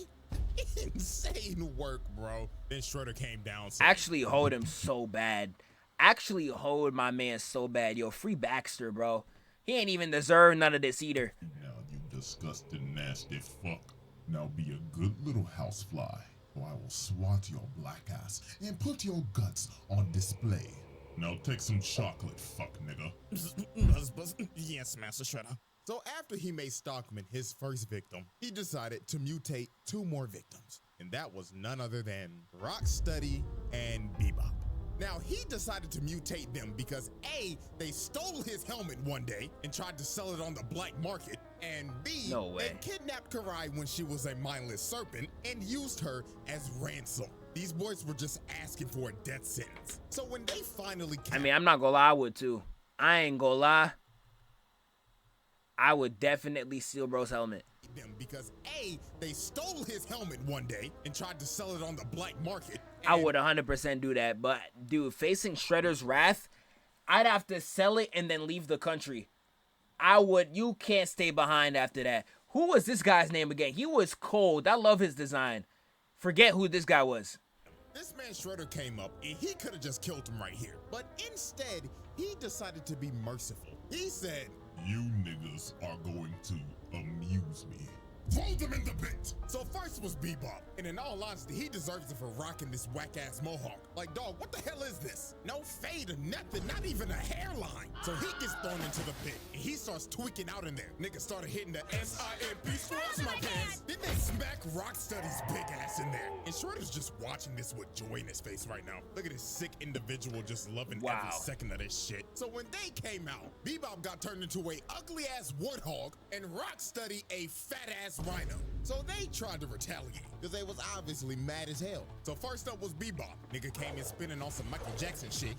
Insane work, bro. Then Shredder came down. Actually hold him so bad. Actually hold my man so bad. Yo, free Baxter, bro. He ain't even deserve none of this either. Now you disgusting nasty fuck. Now be a good little housefly, or I will swat your black ass and put your guts on display. Now take some chocolate, fuck nigga. Yes, Master Shredder. So after he made Stockman his first victim, he decided to mutate 2 more victims. And that was none other than Rocksteady and Bebop. Now, he decided to mutate them because A, they stole his helmet one day and tried to sell it on the black market, and B, No way. they kidnapped Karai when she was a mindless serpent and used her as ransom. These boys were just asking for a death sentence. So when they finally I mean, I'm not gonna lie, I would too. I ain't gonna lie. I would definitely steal bro's helmet. them because A, they stole his helmet one day and tried to sell it on the black market, I would 100% do that. But, dude, facing Shredder's wrath, I'd have to sell it and then leave the country. You can't stay behind after that. Who was this guy's name again? He was cold. I love his design. Forget who this guy was. This man Shredder came up and he could have just killed him right here. But instead, he decided to be merciful. He said, You niggas are going to amuse me. Throw them in the pit! So first was Bebop, and in all honesty, he deserves it for rocking this whack-ass mohawk. Like, dog, what the hell is this? No fade or nothing, not even a hairline. So he gets thrown into the pit, and he starts tweaking out in there. Niggas started hitting the SIMP, scratch my pants. Then they smack Rocksteady's big ass in there. And Shredder's just watching this with joy in his face right now. Look at this sick individual just loving every second of this shit. So when they came out, Bebop got turned into a ugly-ass warthog, and Rocksteady a fat-ass rhino. So they tried to retaliate because they was obviously mad as hell. So first up was Bebop. Nigga came in spinning on some Michael Jackson shit.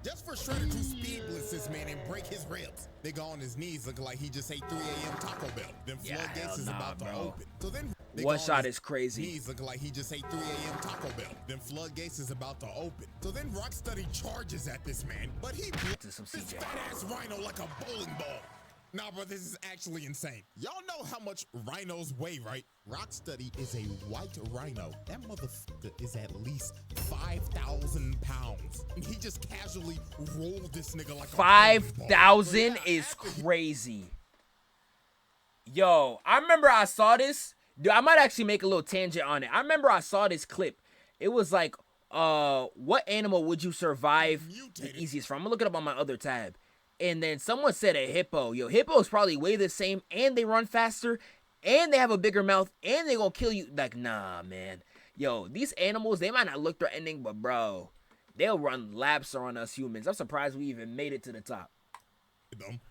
Just for Shredder to speed blitz this man and break his ribs. Nigga on his knees looking like he just ate 3 a.m. Taco Bell. Then floodgates is about to open. So then One shot is crazy. Knees looking like he just ate 3 a.m. Taco Bell. Then floodgates is about to open. So then Rocksteady charges at this man, but he to some this CJ. fat-ass rhino like a bowling ball. Nah, bro, this is actually insane. Y'all know how much rhinos weigh, right? Rocksteady is a white rhino. That motherfucker is at least 5,000 pounds. And he just casually rolled this nigga like 5,000 is crazy. Yo, I remember I saw this. Dude, I might actually make a little tangent on it. I remember I saw this clip. It was like, what animal would you survive the easiest from? I'm gonna look it up on my other tab. And then someone said a hippo. Yo, hippos probably weigh the same, and they run faster, and they have a bigger mouth, and they gonna kill you. Like, nah, man. Yo, these animals, they might not look threatening, but bro, they'll run laps on us humans. I'm surprised we even made it to the top.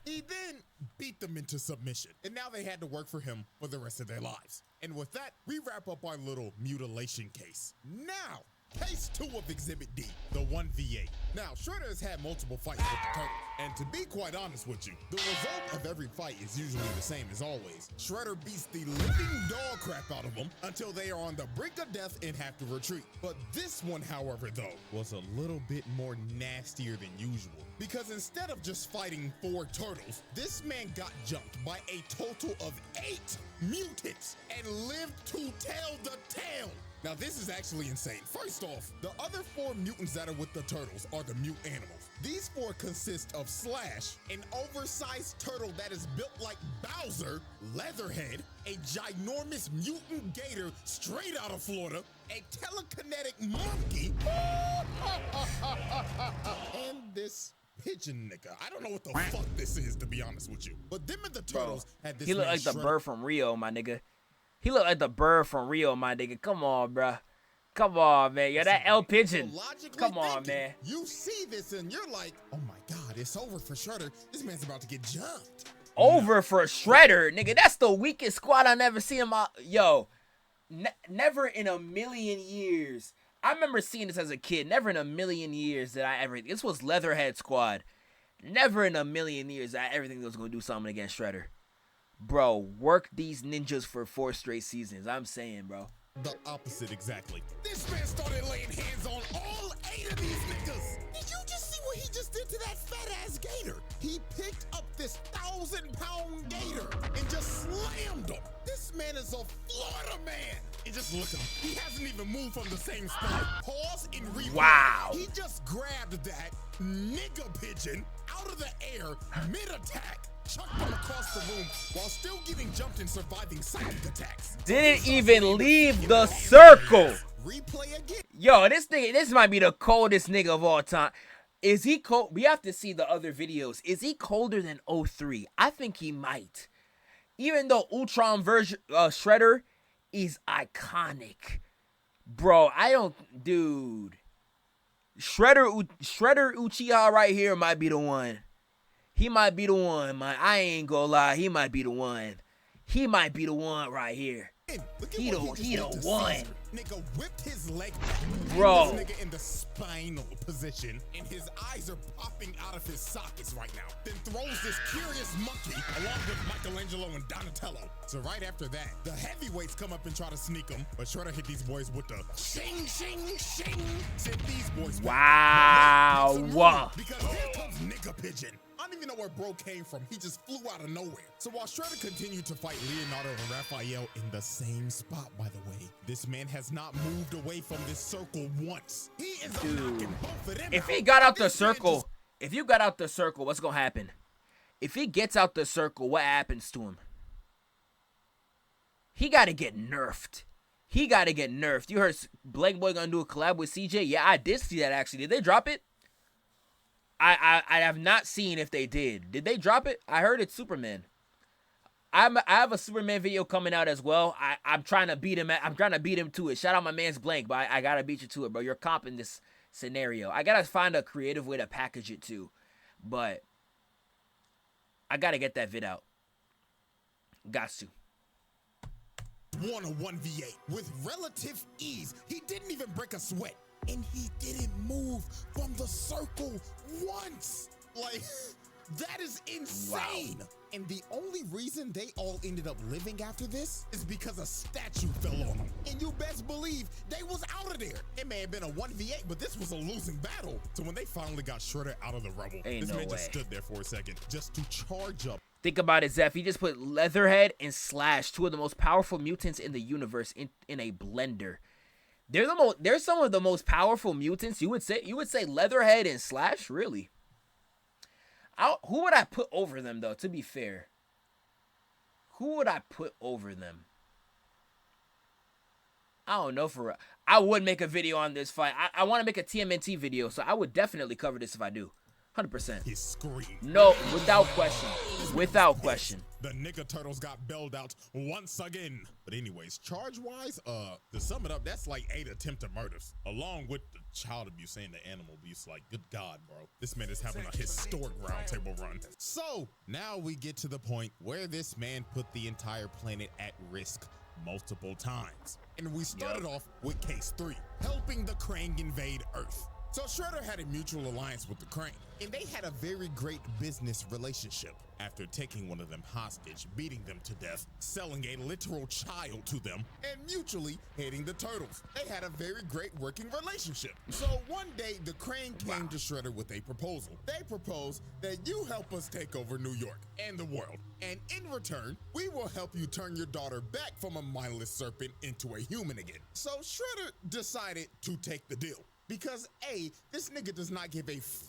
He then beat them into submission, and now they had to work for him for the rest of their lives. And with that, we wrap up our little mutilation case. Now, case 2 of Exhibit D, the 1v8. Now, Shredder has had multiple fights with the Turtles, and to be quite honest with you, the result of every fight is usually the same as always. Shredder beats the living dog crap out of them until they are on the brink of death and have to retreat. But this one, however, though, was a little bit more nastier than usual. Because instead of just fighting 4 turtles, this man got jumped by a total of 8 mutants and lived to tell the tale. Now, this is actually insane. First off, the other 4 mutants that are with the turtles are the mute animals. These 4 consist of Slash, an oversized turtle that is built like Bowser, Leatherhead, a ginormous mutant gator straight out of Florida, a telekinetic monkey, and this pigeon nigga. I don't know what the fuck this is, to be honest with you. But them and the turtles had this. He looked like the bird from Rio, my nigga. He looked like the bird from Rio, my nigga. Come on, bruh. Come on, man. Yo, that L pigeon. Come on, man. You see this and you're like, oh my God, it's over for Shredder. This man's about to get jumped. Over for Shredder, nigga. That's the weakest squad I never seen in my. Yo, never in a million years. I remember seeing this as a kid. Never in a million years did I ever. This was Leatherhead squad. Never in a million years did I ever think they was gonna do something against Shredder. Bro, work these ninjas for 4 straight seasons. I'm saying, bro. The opposite, exactly. This man started laying hands on all 8 of these niggas. Did you just see what he just did to that fat-ass gator? He picked up this 1,000-pound gator and just slammed him. This man is a Florida man. And just look at him. He hasn't even moved from the same spot. Pause and rewind. Wow. He just grabbed that nigga pigeon out of the air mid-attack, chucked him across the room while still getting jumped and surviving psychic attacks. Didn't even leave the circle. Replay again. Yo, this nigga, this might be the coldest nigga of all time. Is he cold? We have to see the other videos. Is he colder than 03? I think he might. Even though Ultron version Shredder is iconic. Bro, I don't, dude. Shredder Uchiha right here might be the one. He might be the one, man. I ain't gonna lie. He might be the one. He might be the one right here. Look at He what the just did to one. Caesar. Nigga whipped his leg back. Bro. This nigga in the spinal position, and his eyes are popping out of his sockets right now. Then throws this curious monkey along with Michelangelo and Donatello. So right after that, the heavyweights come up and try to sneak him, but Shredder hit these boys with the shing, shing, shing. Sent these boys back. Wow. Because here comes Nigga Pigeon. I don't even know where bro came from. He just flew out of nowhere. So while Shredder continued to fight Leonardo and Raphael in the same spot, by the way, this man has not moved away from this circle once. He is knocking both of them If out. he got out the This man circle, if you got out the circle, what's gonna happen? If he gets out the circle, what happens to him? He gotta get nerfed. He gotta get nerfed. You heard Blank Boy gonna do a collab with CJ? Yeah, I did see that actually. Did they drop it? I have not seen if they did. Did they drop it? I heard it's Superman. I have a Superman video coming out as well. I'm trying to beat him. I'm trying to beat him to it. Shout out my man's Blank, but I gotta beat you to it, bro. You're comping this scenario. I gotta find a creative way to package it too, but I gotta get that vid out. Got to. won a 1v8 with relative ease. He didn't even break a sweat, and he didn't move from the circle once. Like, that is insane. Wow. And the only reason they all ended up living after this is because a statue fell on them. And you best believe they was out of there. It may have been a 1v8, but this was a losing battle. So when they finally got Shredder out of the rubble, this man just stood there for a second just to charge up. Think about it, Zeph. He just put Leatherhead and Slash, two of the most powerful mutants in the universe, in a blender. They're some of the most powerful mutants. You would say Leatherhead and Slash, really? Who would I put over them, though, to be fair? Who would I put over them? I don't know. I would make a video on this fight. I want to make a TMNT video, so I would definitely cover this if I do. 100%. He screamed. No, without question. Without question. The nigga turtles got bailed out once again. But anyways, charge-wise, to sum it up, that's like 8 attempted murders, along with the child abuse and the animal abuse. Like, good God, bro. This man is having a historic roundtable run. So, now we get to the point where this man put the entire planet at risk multiple times. And we started off with case 3, helping the Kraang invade Earth. So Shredder had a mutual alliance with the Kraang, and they had a very great business relationship. After taking one of them hostage, beating them to death, selling a literal child to them, and mutually hating the turtles, they had a very great working relationship. So one day, the Kraang came to Shredder with a proposal. They proposed that you help us take over New York and the world, and in return, we will help you turn your daughter back from a mindless serpent into a human again. So Shredder decided to take the deal. Because A, this nigga does not give a f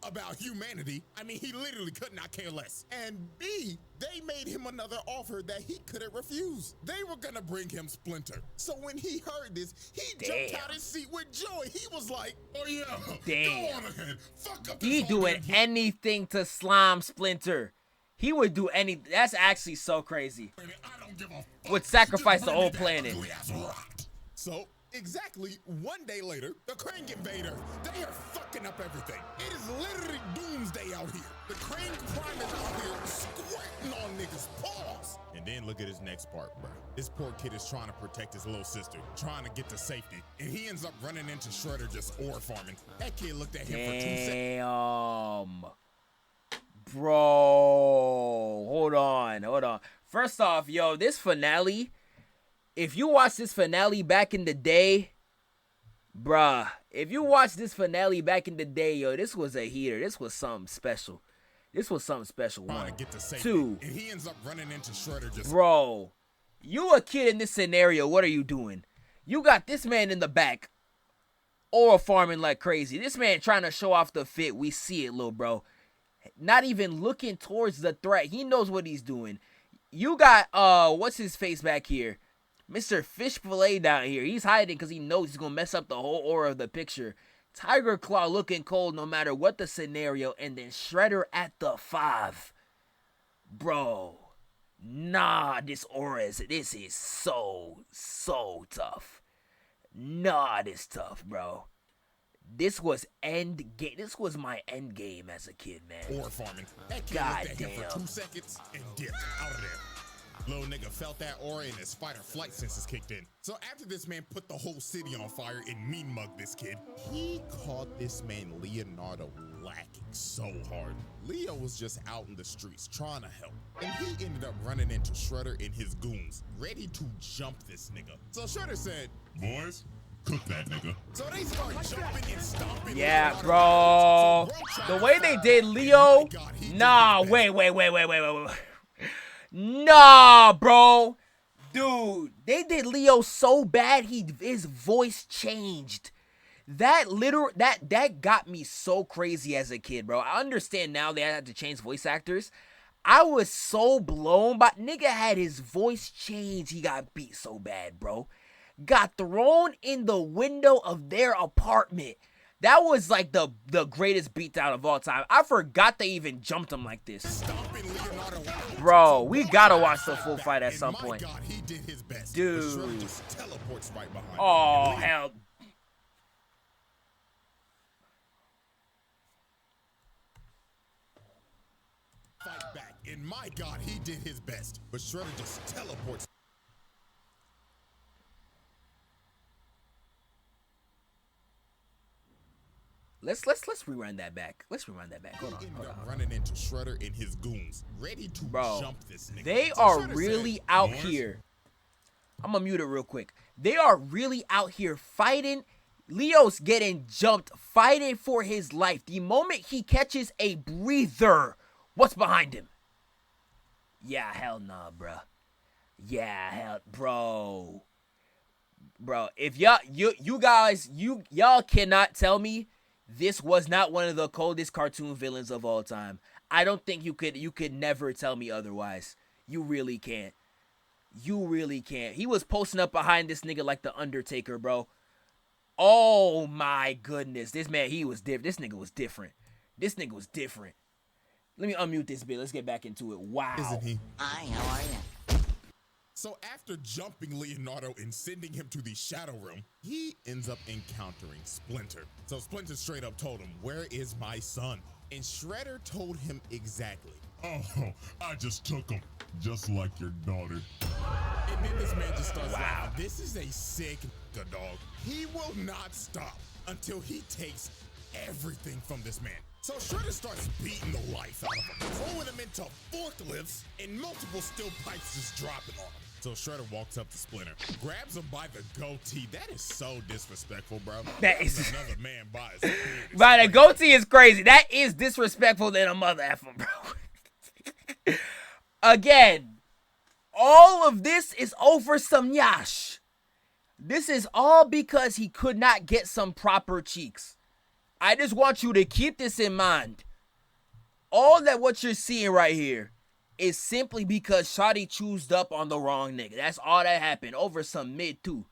about humanity. I mean, he literally could not care less. And B, they made him another offer that he couldn't refuse. They were gonna bring him Splinter. So when he heard this, he jumped out his seat with joy. He was like, oh yeah, go on ahead. Fuck up this He whole doing damn anything to slime Splinter. He would do any. That's actually so crazy. I don't give a fuck. Would sacrifice the Just whole bring me that planet. ugly ass rat. So exactly one day later, the Kraang invade Earth. They are fucking up everything. It is literally doomsday out here. The Kraang crime is out here squirting on niggas' paws. And then look at his next part, bro. This poor kid is trying to protect his little sister, trying to get to safety, and he ends up running into Shredder just ore farming. That kid looked at him for 2 seconds. Damn. Bro. Hold on. First off, yo, this finale, if you watch this finale back in the day, bruh, yo, this was a heater. This was something special. One. Two. And he ends up running into Shredder just. Bro, you a kid in this scenario. What are you doing? You got this man in the back, or farming like crazy. This man trying to show off the fit. We see it, little bro. Not even looking towards the threat. He knows what he's doing. You got, what's his face back here? Mr. Fish Fillet down here. He's hiding because he knows he's going to mess up the whole aura of the picture. Tiger Claw looking cold no matter what the scenario. And then Shredder at the 5. Bro. Nah, this is so tough. Nah, this tough, bro. This was my end game as a kid, man. Ore farming. That kid God looked at him damn. for 2 seconds and dipped out of there. Little nigga felt that aura and his fight or flight senses kicked in. So after this man put the whole city on fire and mean mugged this kid, he caught this man Leonardo lacking so hard. Leo was just out in the streets trying to help, and he ended up running into Shredder and his goons, ready to jump this nigga. So Shredder said, Boys, cook that nigga. so they start jumping and stomping. Yeah, Leonardo bro. out. So bro The tried way to they fight, did and Leo. my God, he did Nah, his wait. best. Nah, bro. Dude, they did Leo so bad his voice changed. That got me so crazy as a kid, bro. I understand now they had to change voice actors. I was so blown by nigga had his voice changed. He got beat so bad, bro. Got thrown in the window of their apartment. That was like the greatest beatdown of all time. I forgot they even jumped him like this. Stomping Leonardo out. Bro, So we bro gotta tried watch to the fight full back, fight at and some my point. God, he did his best. Dude. But Shredder just teleports right behind him. Oh, And Leo hell. fight back. And my God, he did his best. But Shredder just teleports. Let's rewind that back. Hold on. He ended up running into Shredder and his goons, ready to Bro, jump this nigga. they So are Shredder really said, out "Boys." here. I'm gonna mute it real quick. They are really out here fighting. Leo's getting jumped, fighting for his life. The moment he catches a breather, what's behind him? Yeah, hell nah, bruh. Yeah, hell, bro. If y'all cannot tell me this was not one of the coldest cartoon villains of all time. I don't think you could never tell me otherwise. You really can't. He was posting up behind this nigga like the Undertaker, bro. Oh my goodness. This man, this nigga was different. Let me unmute this bit. Let's get back into it. Wow. Isn't he? Hi, how are you? So after jumping Leonardo and sending him to the Shadow Room, he ends up encountering Splinter. So Splinter straight up told him, "Where is my son?" And Shredder told him exactly. Oh, I just took him, just like your daughter. And then this man just starts laughing. This is a sick nigga, dog. He will not stop until he takes everything from this man. So Shredder starts beating the life out of him, throwing him into forklifts, and multiple steel pipes just dropping on him. So Shredder walks up to Splinter, grabs him by the goatee. That is so disrespectful, bro. That is another man by his beard. But the goatee is crazy. That is disrespectful than a mother effer, bro. Again, all of this is over some yash. This is all because he could not get some proper cheeks. I just want you to keep this in mind. All that what you're seeing right here is simply because Shawty choosed up on the wrong nigga. That's all that happened. Over some mid too.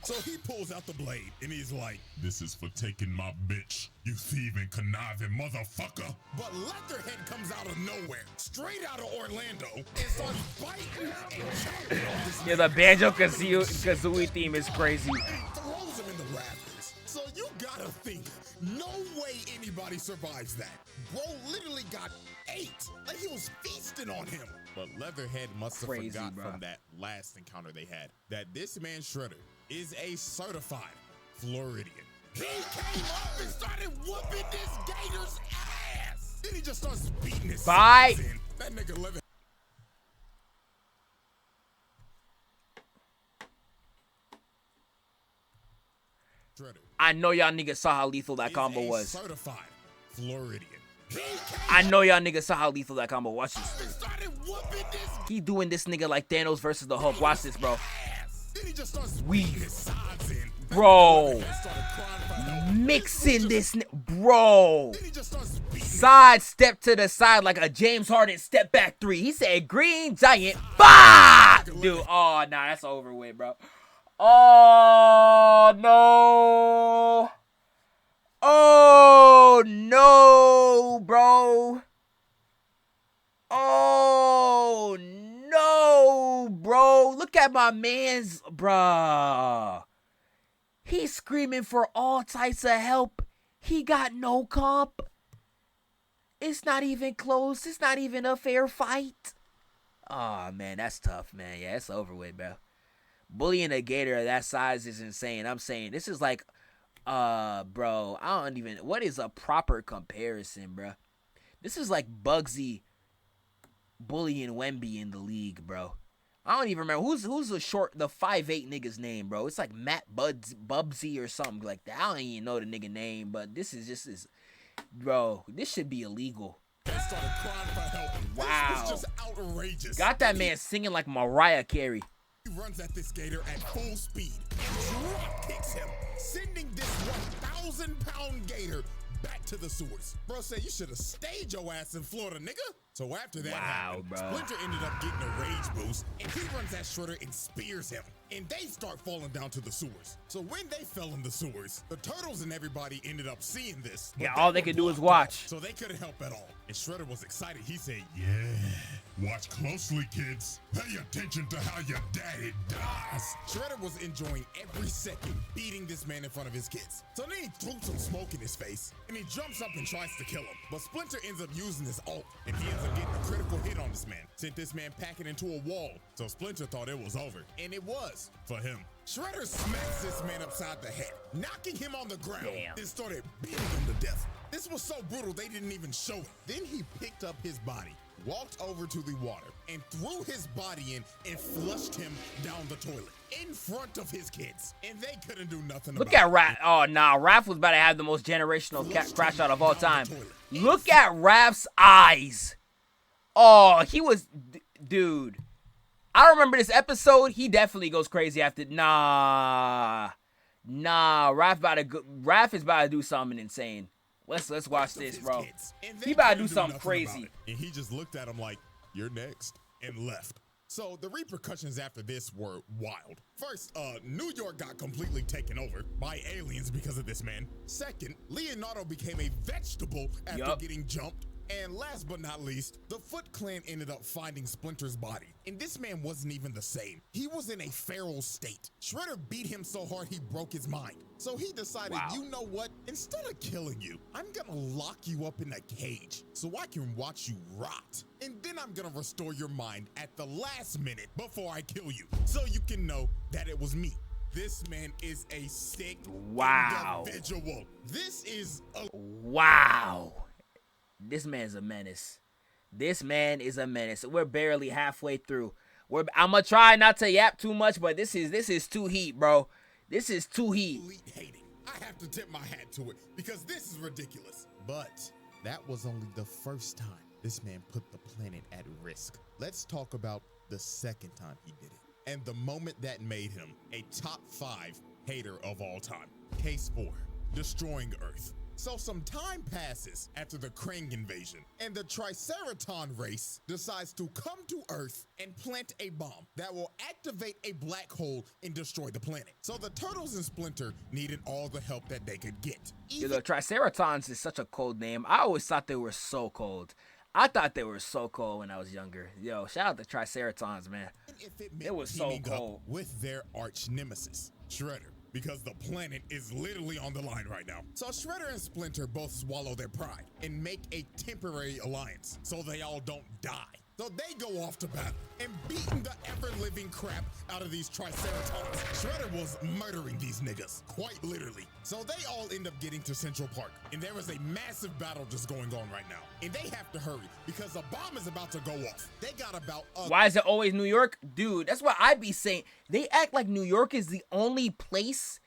So he pulls out the blade and he's like, This is for taking my bitch, you thieving, conniving motherfucker. but Leatherhead comes out of nowhere, straight out of Orlando, and starts biting and chopping off this Yeah, the Banjo-Kazooie theme is crazy. and throws him in the rafters. So you gotta think, no way anybody survives that. Bro literally got ate, like he was feasting on him. But Leatherhead must have Crazy, forgot bro. from that last encounter they had that this man Shredder is a certified Floridian. He came up and started whooping this gator's ass. Then he just starts beating his Bye. sides in. That nigga Leatherhead. Shredder. I know y'all niggas saw how lethal that is combo a was. certified Floridian. I know y'all niggas saw how lethal that combo. Watch this. He started whooping this He doing this nigga like Thanos versus the Hulk. Watch this, bro. ass. Then he just starts Weave. beating his sides in. Bro. Started crying for help. Mixing this, bro. Then he just starts beating Side step to the side like a James Harden step back three. He said Green Giant. Bah! Dude, oh, nah, that's over with, bro. Oh, no. Oh, no, bro. Oh, no, bro. Look at my man's, bruh. He's screaming for all types of help. He got no comp. It's not even close. It's not even a fair fight. Oh, man, that's tough, man. Yeah, it's over with, bro. Bullying a gator of that size is insane. I'm saying this is like, bro, I don't even, what is a proper comparison, bro? This is like Bugsy bullying Wemby in the league, bro. I don't even remember who's the 5'8" nigga's name, bro. It's like Matt Bubsy or something like that. I don't even know the nigga name, but this is just this, bro. This should be illegal. They started crying for help. Wow. This was just outrageous. Got that man singing like Mariah Carey. He runs at this gator at full speed and drop kicks him, sending this 1,000-pound gator back to the sewers. Bro said you should have stayed your ass in Florida, nigga. So after that happened, bro. Splinter ended up getting a rage boost, and he runs at Shredder and spears him. And they start falling down to the sewers. So when they fell in the sewers, the turtles and everybody ended up seeing this. Yeah, all they could do is watch. So they couldn't help at all. And Shredder was excited. He said, Yeah. Watch closely, kids. Pay attention to how your daddy dies. Shredder was enjoying every second beating this man in front of his kids. So then he threw some smoke in his face, and he jumps up and tries to kill him. But Splinter ends up using his ult, and he ends up getting a critical hit on this man. Sent this man packing into a wall. So Splinter thought it was over, and it was for him. Shredder smacks this man upside the head, knocking him on the ground, and started beating him to death. This was so brutal they didn't even show it. Then he picked up his body, walked over to the water, and threw his body in and flushed him down the toilet in front of his kids. And they couldn't do nothing about it. Look at Raph. Oh, nah. Raph was about to have the most generational crash out of all time. Look at Raph's eyes. Oh, he was... Dude. I remember this episode. He definitely goes crazy after... Nah. Raph is about to do something insane. Let's watch this, bro. He about to do something crazy. And he just looked at him like, you're next, and left. So the repercussions after this were wild. First, New York got completely taken over by aliens because of this man. Second, Leonardo became a vegetable after getting jumped. And last but not least, the Foot Clan ended up finding Splinter's body. And this man wasn't even the same. He was in a feral state. Shredder beat him so hard he broke his mind. So he decided, you know what? Instead of killing you, I'm gonna lock you up in a cage so I can watch you rot. And then I'm gonna restore your mind at the last minute before I kill you, so you can know that it was me. This man is a sick individual. This is a... Wow. This man's a menace. This man is a menace. We're barely halfway through. I'm gonna try not to yap too much, but this is too heat, bro. This is too heat. Hating. I have to tip my hat to it because this is ridiculous. But that was only the first time this man put the planet at risk. Let's talk about the second time he did it, and the moment that made him a top 5 hater of all time. Case 4, destroying Earth. So some time passes after the Kraang invasion, and the Triceraton race decides to come to Earth and plant a bomb that will activate a black hole and destroy the planet. So the Turtles and Splinter needed all the help that they could get. The Triceratons is such a cold name. I always thought they were so cold. I thought they were so cold when I was younger. Yo, shout out to Triceratons, man. It was so cold. With their arch nemesis, Shredder, because the planet is literally on the line right now. So Shredder and Splinter both swallow their pride and make a temporary alliance so they all don't die. So they go off to battle and beating the ever-living crap out of these Triceratons. Shredder was murdering these niggas, quite literally. So they all end up getting to Central Park, and there is a massive battle just going on right now. And they have to hurry because a bomb is about to go off. They got about... Why is it always New York? Dude, that's what I'd be saying. They act like New York is the only place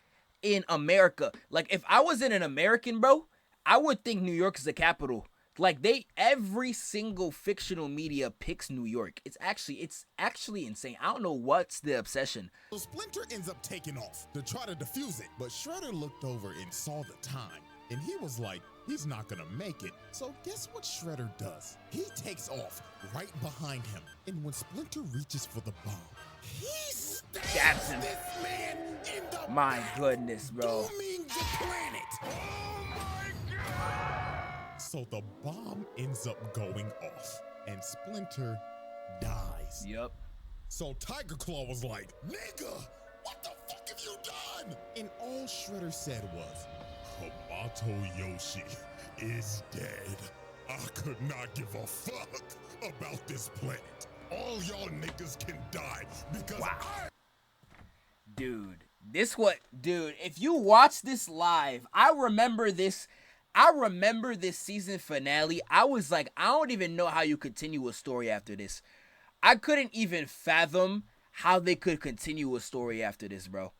in America. Like, if I wasn't an American, bro, I would think New York is the capital. Like, every single fictional media picks New York. It's actually insane. I don't know what's the obsession. So Splinter ends up taking off to try to defuse it, but Shredder looked over and saw the time, and he was like, he's not gonna make it. So guess what Shredder does? He takes off right behind him, and when Splinter reaches for the bomb, he stabs him. This man in the My goodness, bro. dooming the planet. Oh my God! So the bomb ends up going off, and Splinter dies. Yep. So Tiger Claw was like, nigga, what the fuck have you done? And all Shredder said was, Hamato Yoshi is dead. I could not give a fuck about this planet. All y'all niggas can die because Dude, if you watch this live, I remember this season finale. I was like, I don't even know how you continue a story after this. I couldn't even fathom how they could continue a story after this, bro.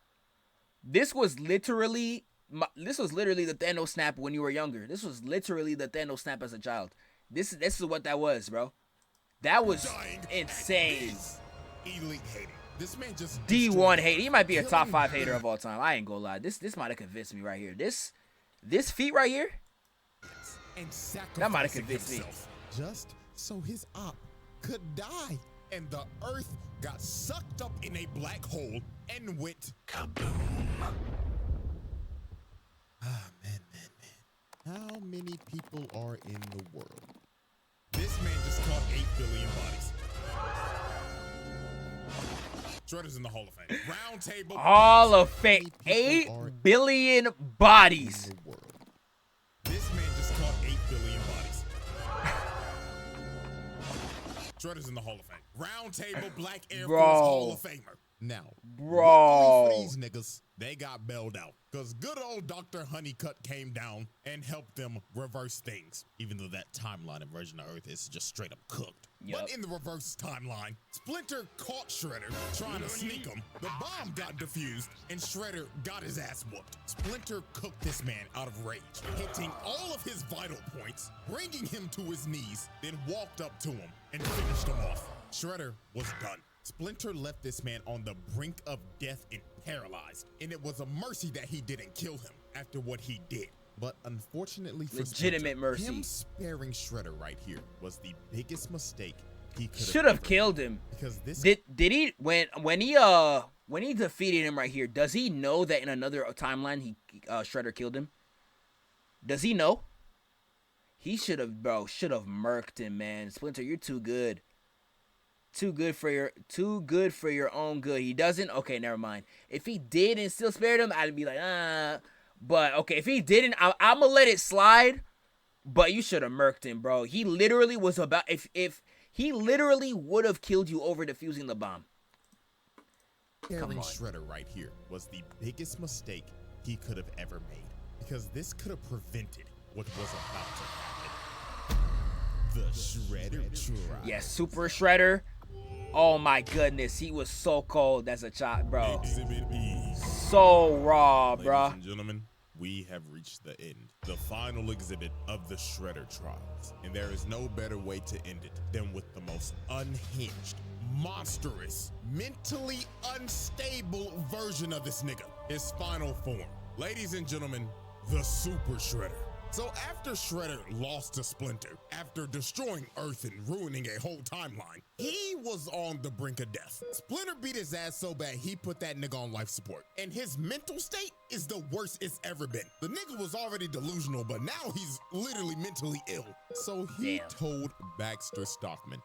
This was literally the Thanos snap when you were younger. This was literally the Thanos snap as a child. This is what that was, bro. That was insane. Elite hating. This man just D1 hate. He might be a top 5 hater of all time. I ain't gonna lie. This might have convinced me right here. This feat right here. And That might have convinced me. Just so his op could die. And the earth got sucked up in a black hole and went kaboom. Man. How many people are in the world? This man just caught 8 billion bodies. Shredder's in the Hall of Fame. Round table. Hall of Fame. 8 billion bodies. In the world. This man just caught 8 billion bodies. Shredder's in the Hall of Fame. Round table, Black Air Force Hall of Famer. Now, luckily for these niggas, they got bailed out. Because good old Dr. Honeycutt came down and helped them reverse things. Even though that timeline and version of Earth is just straight up cooked. Yep. But in the reverse timeline, Splinter caught Shredder trying to sneak him. The bomb got defused and Shredder got his ass whooped. Splinter cooked this man out of rage, hitting all of his vital points, bringing him to his knees, then walked up to him and finished him off. Shredder was done. Splinter left this man on the brink of death and paralyzed, and it was a mercy that he didn't kill him after what he did. But unfortunately for legitimate Splinter, mercy. him sparing Shredder right here was the biggest mistake he could Should have killed him. Because this did he when he defeated him right here, does he know that in another timeline Shredder killed him? Does he know? He should have murked him, man. Splinter, you're too good. Too good for your own good. He doesn't? Okay, never mind. If he did and still spared him, I'd be like, But, okay, if he didn't, I'm gonna let it slide. But you should have murked him, bro. He literally was about... If he literally would have killed you over defusing the bomb. Sparing Shredder right here was the biggest mistake he could have ever made. Because this could have prevented what was about to happen. The Shredder trial. Yes, Super Shredder. Oh my goodness, he was so cold as a child, bro. Exhibit E. So raw, bro. Ladies and gentlemen, we have reached the end. The final exhibit of the Shredder trials. And there is no better way to end it than with the most unhinged, monstrous, mentally unstable version of this nigga. His final form. Ladies and gentlemen, the Super Shredder. So after Shredder lost to Splinter, after destroying Earth and ruining a whole timeline, he was on the brink of death. Splinter beat his ass so bad he put that nigga on life support. And his mental state is the worst it's ever been. The nigga was already delusional, but now he's literally mentally ill. So he told Baxter Stockman,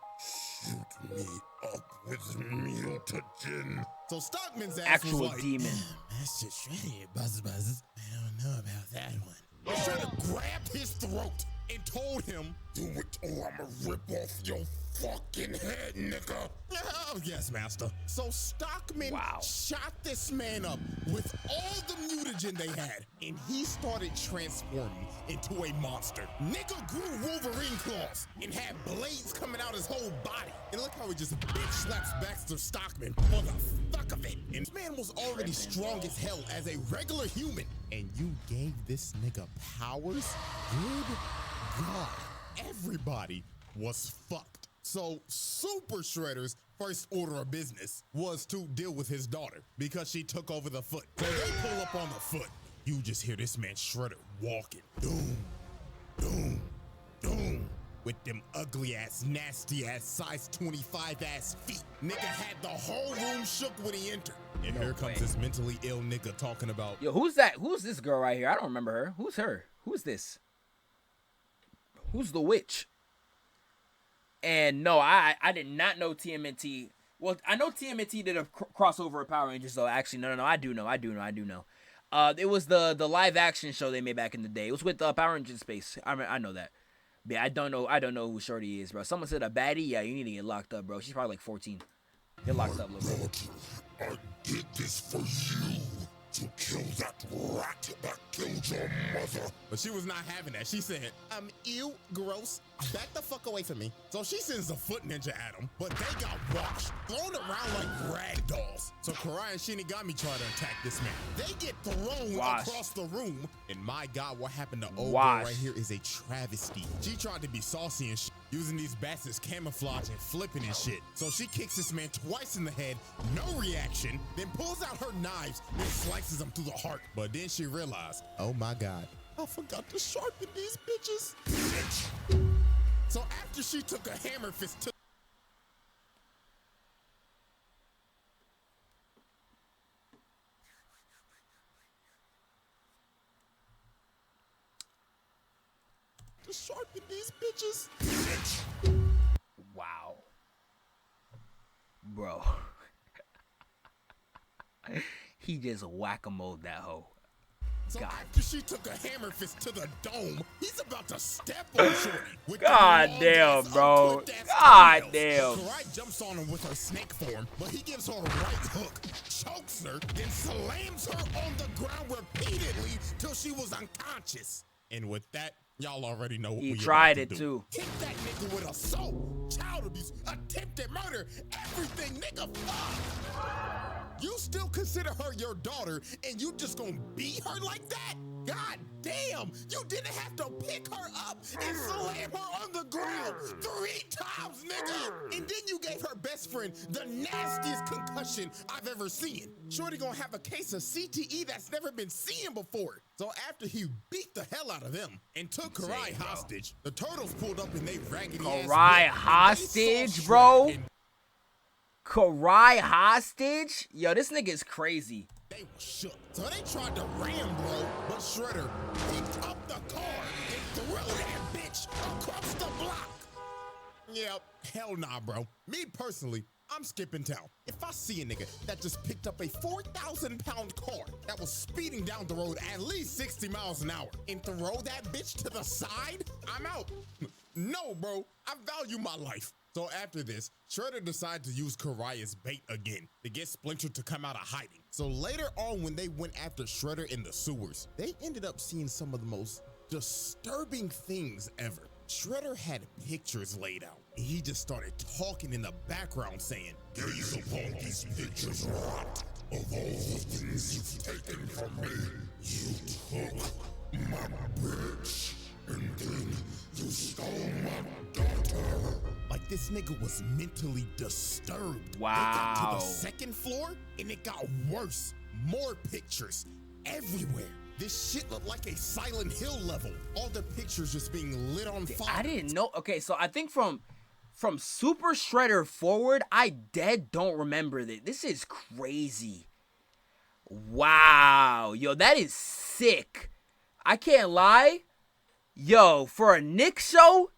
"Shoot me up with mutagen." So Stockman's ass was like, demon. Master Shredder, buzz. I don't know about that one. Shredder grabbed his throat and told him, "Do it or I'ma rip off your fucking head, nigga." Oh, yes, master. So Stockman shot this man up with all the mutagen they had, and he started transforming into a monster. Nigga grew Wolverine claws and had blades coming out his whole body. And look how he just bitch slaps Baxter Stockman for the fuck of it. And this man was already strong as hell as a regular human. And you gave this nigga powers? Good God. Everybody was fucked. So Super Shredder's first order of business was to deal with his daughter because she took over the foot. So they pull up on the foot. You just hear this man Shredder walking. Doom, doom, doom. With them ugly ass, nasty ass, size 25 ass feet. Nigga had the whole room shook when he entered. And here comes this mentally ill nigga talking about, yo, who's that? Who's this girl right here? I don't remember her. Who's her? Who's this? Who's the witch? And no, I did not know TMNT. Well, I know TMNT did a crossover of Power Rangers, though. Actually, no, I do know. It was the live action show they made back in the day. It was with Power Rangers Space. I know that. Yeah, I don't know who Shorty is, bro. Someone said a baddie. Yeah, you need to get locked up, bro. She's probably like 14. Get locked up, little bit. I did this for you to kill that rat that killed your mother. But she was not having that. She said, ew, gross. Back the fuck away from me. So she sends the foot ninja at him, but they got washed, thrown around like rag dolls. So Karai and Shinigami try to attack this man. They get thrown across the room. And my God, what happened to old girl right here is a travesty. She tried to be saucy and shit, using these bats as camouflage and flipping and shit. So she kicks this man twice in the head, no reaction, then pulls out her knives and slices him through the heart. But then she realized, oh my God, I forgot to sharpen these bitches. Bitch. So after she took a hammer fist to sharpen these bitches. Wow. Bro. He just whack-a-moled that hoe. So God. after she took a hammer fist to the dome, he's about to step on Shorty. With God damn, bro. God damn. Karai jumps on him with her snake form, but he gives her a right hook, chokes her, then slams her on the ground repeatedly till she was unconscious. And with that, y'all already know what He we tried about to it do. too. Hit that nigga with assault, child abuse, attempted murder, everything, nigga. Fuck. You still consider her your daughter, and you just gonna beat her like that? God damn, you didn't have to pick her up and slam her on the ground 3 times, nigga. And then you gave her best friend the nastiest concussion I've ever seen. Shorty gonna have a case of CTE that's never been seen before. So after he beat the hell out of them and took Karai hostage, the turtles pulled up in they raggedy ass Karai whip, hostage, bro? Karai hostage? Yo, this nigga is crazy. They were shook. So they tried to ram, bro, but Shredder picked up the car and threw that bitch across the block. Yep, hell nah, bro. Me personally, I'm skipping town. If I see a nigga that just picked up a 4,000-pound car that was speeding down the road at least 60 miles an hour and throw that bitch to the side, I'm out. No, bro, I value my life. So after this, Shredder decided to use Karai as bait again to get Splinter to come out of hiding. So later on, when they went after Shredder in the sewers, they ended up seeing some of the most disturbing things ever. Shredder had pictures laid out, and he just started talking in the background saying, Gaze upon these pictures, rat. Of all the things you've taken from me, you took my bitch, and then you stole my daughter. Like this nigga was mentally disturbed. Wow. They got to the second floor, and it got worse. More pictures everywhere. This shit looked like a Silent Hill level. All the pictures just being lit on fire. I didn't know. Okay, so I think from Super Shredder forward, I don't remember that. This is crazy. Wow. Yo, that is sick. I can't lie. Yo, for a Nick show,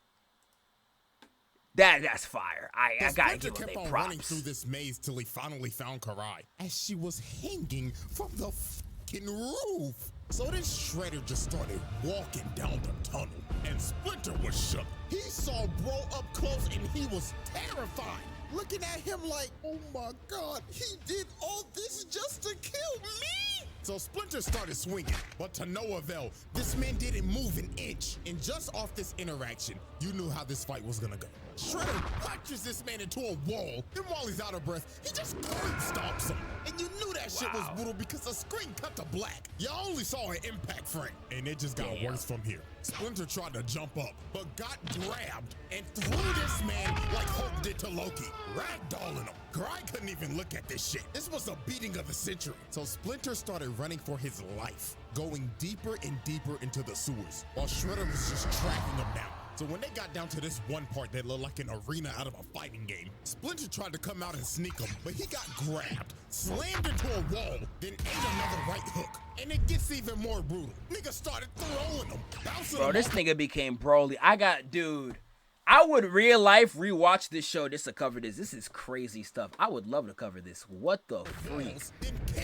that's fire. I gotta give him kept on props. running through this maze till he finally found Karai as she was hanging from the fucking roof. So then Shredder just started walking down the tunnel, and Splinter was shook. He saw bro up close and he was terrified, looking at him like, oh my God, he did all this just to kill me? So Splinter started swinging, but to no avail. This man didn't move an inch. And just off this interaction, you knew how this fight was gonna go. Shredder punches this man into a wall. Then while he's out of breath, he just curb stomps him. And you knew that shit was brutal because the screen cut to black. You only saw an impact frame. And it just got worse from here. Splinter tried to jump up, but got grabbed and threw this man like Hulk did to Loki, ragdolling him. Karai couldn't even look at this shit. This was a beating of the century. So Splinter started running for his life, going deeper and deeper into the sewers, while Shredder was just tracking him down. So when they got down to this one part that looked like an arena out of a fighting game, Splinter tried to come out and sneak him, but he got grabbed, slammed into a wall, then ate another right hook. And it gets even more brutal. Nigga started throwing him, bouncing him. Bro, this nigga became Broly. Dude, I would real life rewatch this show just to cover this. This is crazy stuff. I would love to cover this. What the freak?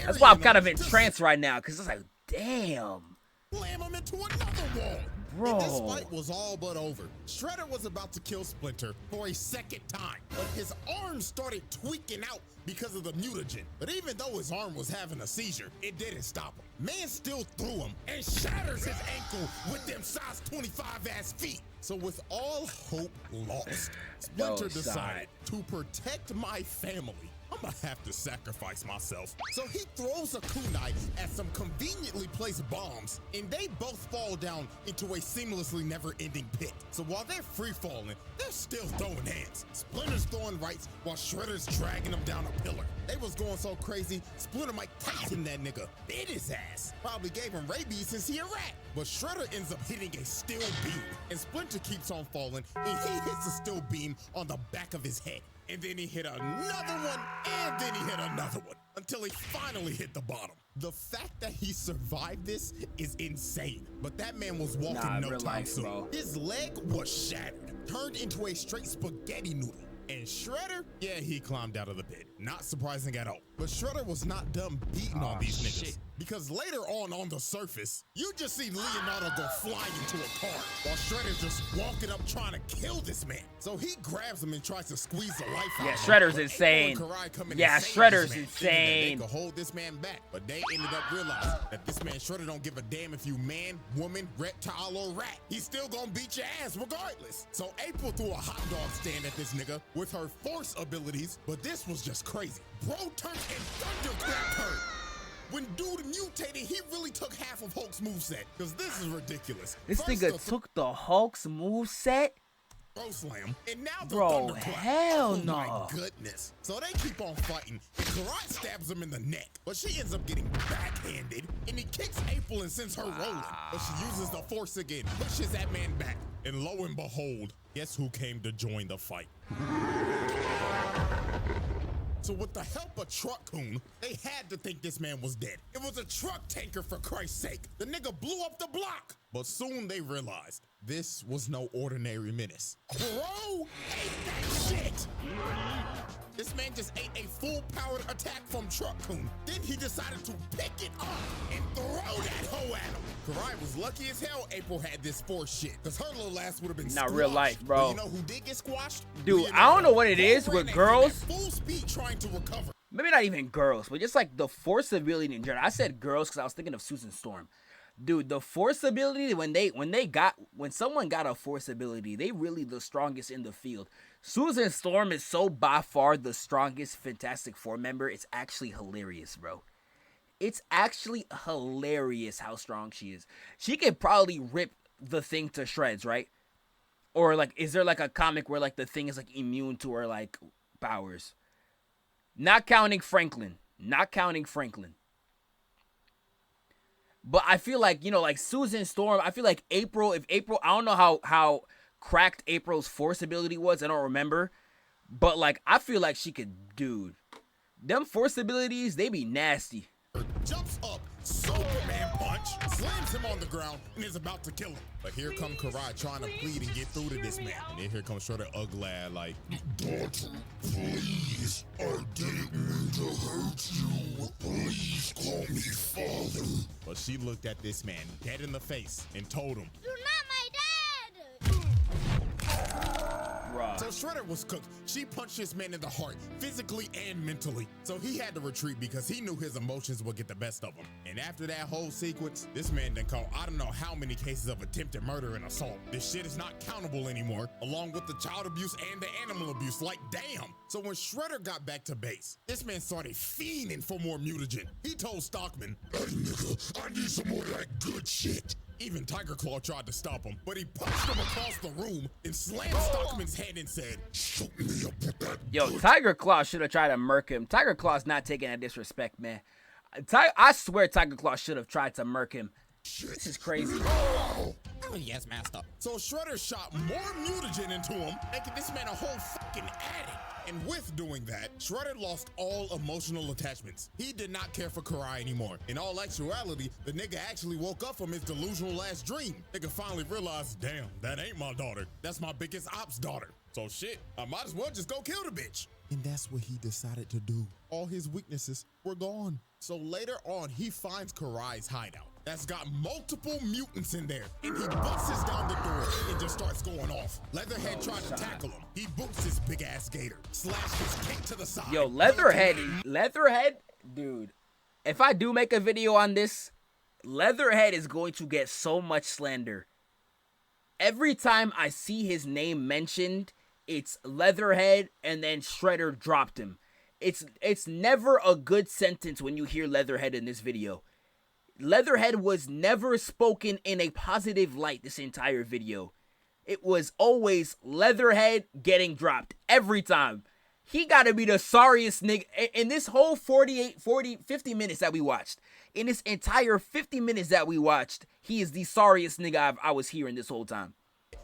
That's why I'm kind of in trance right now, because it's like, damn. Slam him into another wall. Bro. And this fight was all but over. Shredder was about to kill Splinter for a second time, but his arm started tweaking out because of the mutagen. But even though his arm was having a seizure, it didn't stop him. Man still threw him and shatters his ankle with them size 25 ass feet. So with all hope lost, Splinter decided to protect my family. I'm gonna have to sacrifice myself. So he throws a kunai at some conveniently placed bombs, and they both fall down into a seamlessly never-ending pit. So while they're free-falling, they're still throwing hands. Splinter's throwing rights while Shredder's dragging them down a pillar. They was going so crazy, Splinter Mike Tyson that nigga bit his ass. Probably gave him rabies since he a rat. But Shredder ends up hitting a steel beam, and Splinter keeps on falling, and he hits a steel beam on the back of his head. And then he hit another one, and then he hit another one, until he finally hit the bottom. The fact that he survived this is insane, but that man was walking no time soon. Bro. His leg was shattered, turned into a straight spaghetti noodle. And Shredder, yeah, he climbed out of the pit. Not surprising at all. But Shredder was not done beating on these niggas. Because later on the surface, you just see Leonardo go flying into a car while Shredder's just walking up trying to kill this man. So he grabs him and tries to squeeze the life out of him. Yeah, Shredder's insane. Yeah, Shredder's insane. They could hold this man back, but they ended up realizing that this man Shredder don't give a damn if you man, woman, reptile, or rat. He's still gonna beat your ass regardless. So April threw a hot dog stand at this nigga with her force abilities, but this was just crazy. Bro turned and thundercracked her. When dude mutated, he really took half of Hulk's moveset, because this is ridiculous. This nigga took the Hulk's moveset? Bro slam, and now the bro, thunderclap. hell no. Oh my goodness. So they keep on fighting, and Karai stabs him in the neck, but she ends up getting backhanded, and he kicks April and sends her rolling, but she uses the force again, pushes that man back, and lo and behold, guess who came to join the fight? So with the help of Truck Coon, they had to think this man was dead. It was a truck tanker, for Christ's sake. The nigga blew up the block. But soon they realized this was no ordinary menace. Bro ate that shit. This man just ate a full-powered attack from Truck Coon. Then he decided to pick it up and throw that hoe at him. Karai was lucky as hell April had this force shit, because her little ass would have been not squashed. real life, bro. But you know who did get squashed? Dude, I don't know what it is with girls. Full speed trying to recover. Maybe not even girls, but just like the force ability in general. I said girls because I was thinking of Susan Storm. Dude, the force ability, when someone got a force ability, they really the strongest in the field. Susan Storm is so by far the strongest Fantastic Four member. It's actually hilarious, bro. It's actually hilarious how strong she is. She could probably rip the Thing to shreds, right? Or like, is there like a comic where like the Thing is like immune to her like powers? Not counting Franklin. Not counting Franklin. But I feel like, you know, like Susan Storm, I feel like April, I don't know how cracked April's force ability was. I don't remember. But like, I feel like she could, dude. Them force abilities, they be nasty. Jumps up, Superman punch, slams him on the ground, and is about to kill him. But here comes Karai trying to plead and get through to this man. And then here comes Shredder ugly like, Daughter, please, I didn't mean to hurt you. Please call me father. But she looked at this man dead in the face and told him, You're not my dad! So Shredder was cooked. She punched this man in the heart, physically and mentally. So he had to retreat because he knew his emotions would get the best of him. And after that whole sequence, this man done caught I don't know how many cases of attempted murder and assault. This shit is not countable anymore, along with the child abuse and the animal abuse. Like, damn. So when Shredder got back to base, this man started fiending for more mutagen. He told Stockman, Hey nigga, I need some more of that good shit. Even Tiger Claw tried to stop him, but he punched him across the room and slammed Stockman's head and said, Shoot me up with that. Yo, Tiger Claw should have tried to murk him. Tiger Claw's not taking that disrespect, man. I swear Tiger Claw should have tried to murk him. This is crazy. Oh, yes, master. So Shredder shot more mutagen into him, making this man a whole fucking addict. And with doing that, Shredder lost all emotional attachments. He did not care for Karai anymore. In all actuality, the nigga actually woke up from his delusional last dream. Nigga finally realized, damn, that ain't my daughter. That's my biggest ops daughter. So shit, I might as well just go kill the bitch. And that's what he decided to do. All his weaknesses were gone. So later on, he finds Karai's hideout. that's got multiple mutants in there, and he busts down the door and just starts going off. Leatherhead tried to tackle him. He boots his big ass gator, slashed his kick to the side. Yo, Leatherhead, dude. If I do make a video on this, Leatherhead is going to get so much slander. Every time I see his name mentioned, it's Leatherhead and then Shredder dropped him. It's never a good sentence when you hear Leatherhead in this video. Leatherhead was never spoken in a positive light this entire video. It was always Leatherhead getting dropped every time. He gotta be the sorriest nigga in this whole 50 minutes that we watched. In this entire 50 minutes that we watched, he is the sorriest nigga I was hearing this whole time.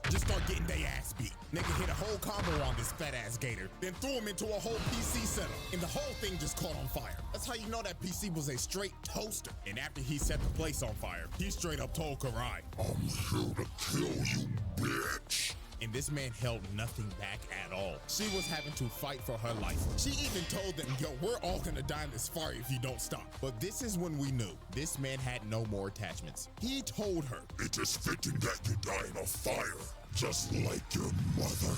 Just start getting their ass beat. Nigga hit a whole combo on this fat ass gator, then threw him into a whole PC setup, and the whole thing just caught on fire. That's how you know that PC was a straight toaster. And after he set the place on fire, he straight up told Karai, I'm here to kill you, bitch. and this man held nothing back at all. She was having to fight for her life. She even told them, yo, we're all gonna die in this fire if you don't stop. But this is when we knew this man had no more attachments. He told her, it is fitting that you die in a fire, just like your mother.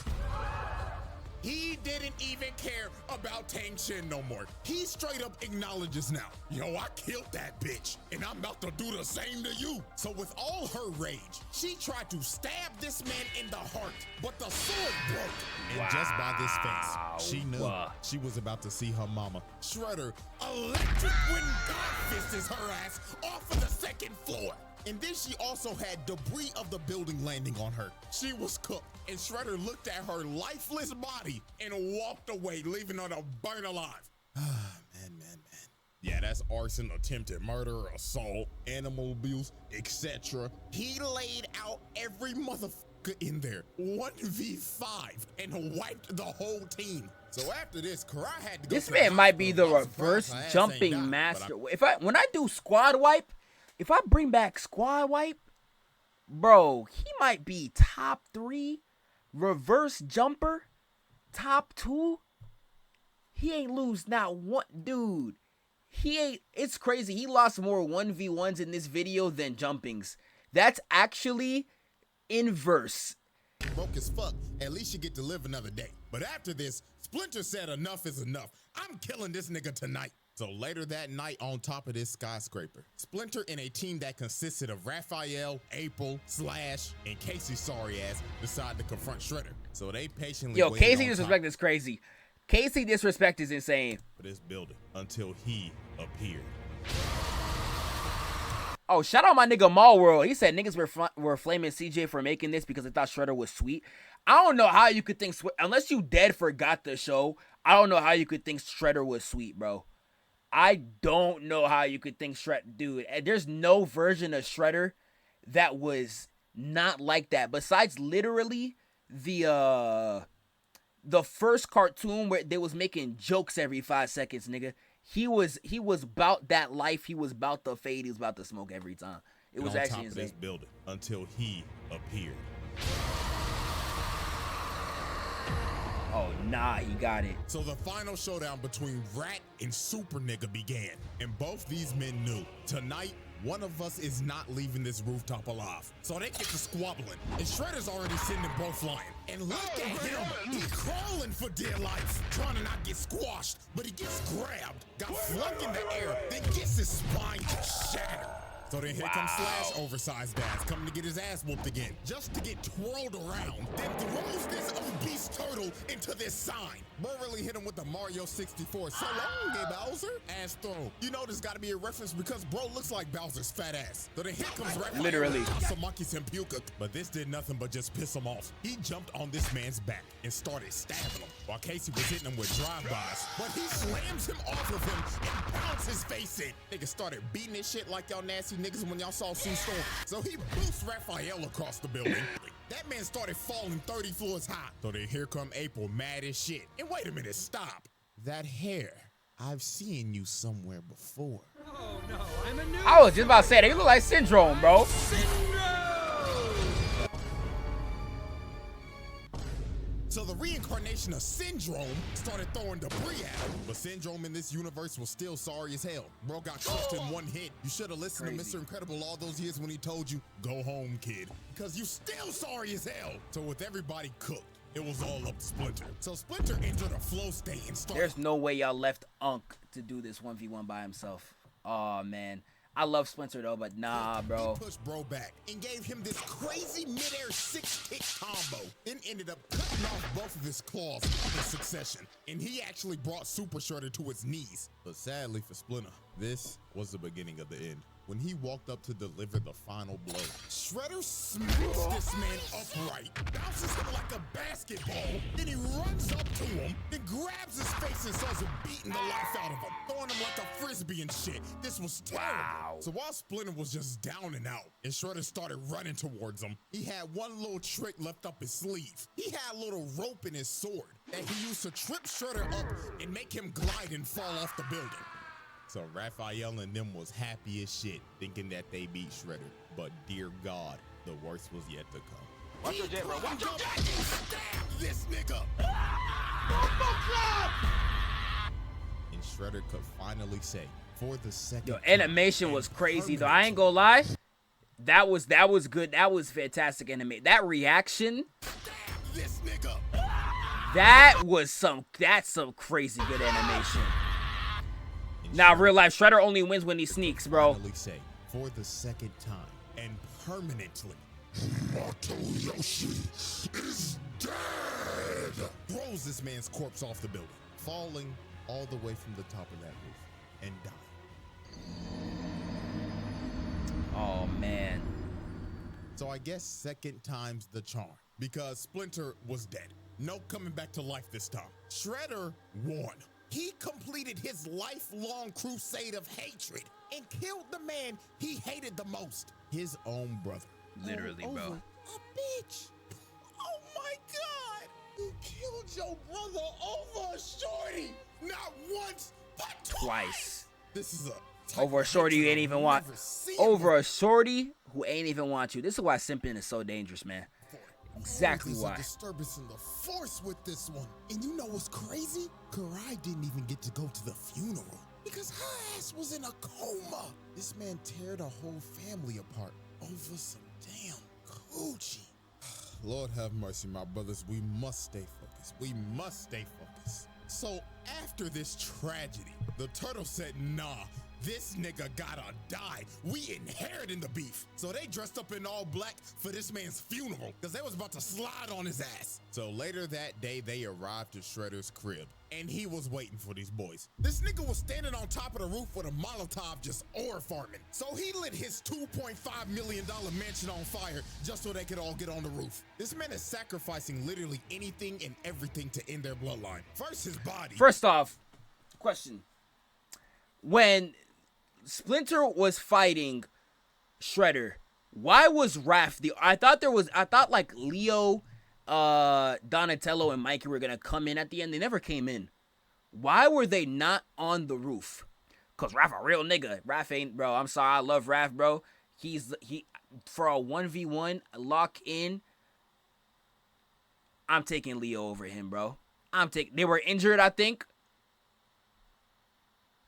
he didn't even care about Tang Shin no more. He straight up acknowledges now, yo, I killed that bitch, and I'm about to do the same to you. So with all her rage, she tried to stab this man in the heart, but the sword broke. And just by this face, she knew she was about to see her mama, Shredder, electric wind God fists her ass off of the second floor. And then she also had debris of the building landing on her. She was cooked, and Shredder looked at her lifeless body and walked away, leaving her to burn alive. Man. Yeah, that's arson, attempted murder, assault, animal abuse, etc. He laid out every motherfucker in there, 1v5, and wiped the whole team. So after this, Karai had to go. This man might be the reverse jumping master. When I do squad wipe, if I bring back squad wipe, bro, he might be top 3 reverse jumper, top 2. He ain't lose not one, dude. He ain't. It's crazy. He lost more 1v1s in this video than jumpings. That's actually inverse. Broke as fuck. At least you get to live another day. But after this, Splinter said enough is enough. I'm killing this nigga tonight. So later that night, on top of this skyscraper, Splinter and a team that consisted of Raphael, April, Slash, and Casey's sorry ass decide to confront Shredder. So they patiently Yo, waited Casey on disrespect top is crazy. Casey disrespect is insane. for this building until he appeared. Oh, shout out my nigga Mall World. He said niggas were flaming CJ for making this because they thought Shredder was sweet. I don't know how you could think, unless you dead forgot the show, I don't know how you could think Shredder was sweet, bro. I don't know how you could think Shredder, dude. There's no version of Shredder that was not like that. Besides literally the first cartoon where they was making jokes every 5 seconds, nigga. He was about that life. He was about the fade. He was about to smoke every time. It was actually on top of this building until he appeared. Oh, nah, he got it. So the final showdown between Rat and Super Nigga began, and both these men knew tonight one of us is not leaving this rooftop alive. So they get to squabbling, and Shredder's already sitting in both flying. And look at him, he's crawling for dear life, trying to not get squashed, but he gets grabbed, got flung in the air, then gets his spine shattered. So then here comes Slash, oversized ass, coming to get his ass whooped again, just to get twirled around, then throws this obese turtle into this sign. Bro really hit him with the Mario 64. So long, gay Bowser. Ass throw. You know there's gotta be a reference because bro looks like Bowser's fat ass. So then here comes Raphael. Literally. Some monkeys and puka. But this did nothing but just piss him off. He jumped on this man's back and started stabbing him, while Casey was hitting him with drive-bys. But he slams him off of him and pounds his face in. Niggas started beating this shit like y'all nasty niggas when y'all saw Sue Storm. So he boosts Raphael across the building. That man started falling 30 floors high. So then here come April, mad as shit. And wait a minute, stop. That hair, I've seen you somewhere before. Oh no, I'm a new. I was just about to say that. You look like Syndrome, bro. So the reincarnation of Syndrome started throwing debris at him. But Syndrome in this universe was still sorry as hell. Bro got crushed in one hit. You should have listened to Mr. Incredible all those years when he told you, go home, kid. Because you still sorry as hell. So with everybody cooked, it was all up to Splinter. So Splinter entered a flow state and started. There's no way y'all left Unk to do this 1v1 by himself. Oh, man. I love Splinter, though, but nah, bro. He pushed bro back and gave him this crazy midair 6-kick combo. Then ended up cutting off both of his claws in succession. And he actually brought Super Shredder to his knees. But sadly for Splinter, this was the beginning of the end. When he walked up to deliver the final blow, Shredder smacks this man upright, bounces him like a basketball, then he runs up to him, then grabs his face and starts beating the life out of him, throwing him like a frisbee and shit. This was terrible. Wow. So while Splinter was just down and out, and Shredder started running towards him, he had one little trick left up his sleeve. He had a little rope in his sword that he used to trip Shredder up and make him glide and fall off the building. So Raphael and them was happy as shit, thinking that they beat Shredder. But dear God, the worst was yet to come. Watch your jet, bro. Watch your jet. Stab this nigga. And Shredder could finally say, for the second Yo, animation was crazy, though. I ain't gonna lie. That was good. That was fantastic animation. That reaction. This nigga. That's some crazy good animation. Now, real life, Shredder only wins when he sneaks, bro. Say, for the second time and permanently, Matoyoshi is dead. Throws this man's corpse off the building, falling all the way from the top of that roof and dying. Oh, man. So I guess second time's the charm, because Splinter was dead. No coming back to life this time. Shredder won. He completed his lifelong crusade of hatred and killed the man he hated the most, his own brother. Literally, bro. A bitch. Oh my God. You killed your brother over a shorty. Not once, but twice. This is a over a shorty you ain't even want. Over a shorty who ain't even want you. This is why simping is so dangerous, man. Exactly why. There's a disturbance in the force with this one. And you know what's crazy? Karai didn't even get to go to the funeral because her ass was in a coma. This man teared a whole family apart over some damn coochie. Lord have mercy, my brothers. We must stay focused. We must stay focused. So after this tragedy, the turtle said, nah, this nigga gotta die. We inheriting the beef. So they dressed up in all black for this man's funeral because they was about to slide on his ass. So later that day, they arrived to Shredder's crib and he was waiting for these boys. This nigga was standing on top of the roof with a Molotov just ore farming. So he lit his $2.5 million mansion on fire just so they could all get on the roof. This man is sacrificing literally anything and everything to end their bloodline. First, his body. First off, question. When Splinter was fighting Shredder, why was Raph I thought like Leo, Donatello, and Mikey were gonna come in at the end. They never came in. Why were they not on the roof? Cause Raph a real nigga. Raph ain't, bro. I'm sorry, I love Raph, bro. He for a 1v1 lock in. I'm taking Leo over him, bro. They were injured, I think.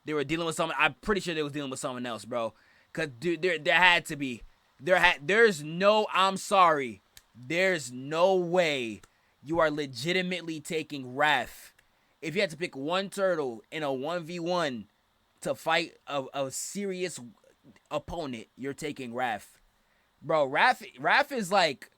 They were dealing with someone. I'm pretty sure they was dealing with someone else, bro. Cause dude, there had to be. There's no. I'm sorry. There's no way you are legitimately taking Raph. If you had to pick one turtle in a 1v1 to fight a serious opponent, you're taking Raph, bro. Raph is like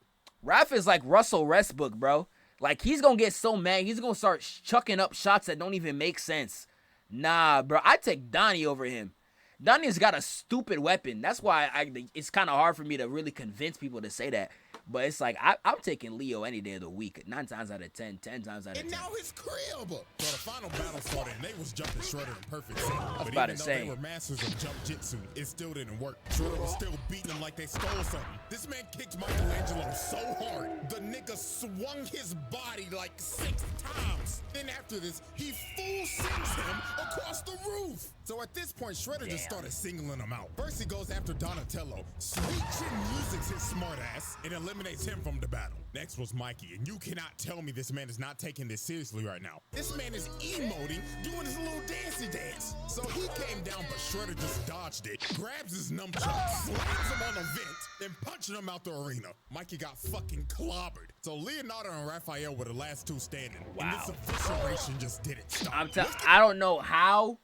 Russell Westbrook, bro. Like he's gonna get so mad, he's gonna start chucking up shots that don't even make sense. Nah, bro, I take Donnie over him. Donnie's got a stupid weapon. That's why it's kind of hard for me to really convince people to say that. But it's like, I'm taking Leo any day of the week. 9 times out of 10, 10 times out of 10. And now his crib. So the final battle started, and they was jumping Shredder in perfect sync. But about even to though say. they were masters of jump jitsu, it still didn't work. Shredder was still beating them like they stole something. This man kicked Michelangelo so hard, the nigga swung his body like 6 times. Then after this, he full sends him across the roof. So at this point, Shredder just started singling him out. First, he goes after Donatello. Sweet chin music's his smart ass, and then eliminates him from the battle. Next was Mikey, and you cannot tell me this man is not taking this seriously right now. This man is emoting, doing his little dancey dance. So he came down, but Shredder just dodged it, grabs his nunchuck, slams him on the vent, then punching him out the arena. Mikey got fucking clobbered. So Leonardo and Raphael were the last two standing. Wow. And this evisceration just didn't stop. I don't know how.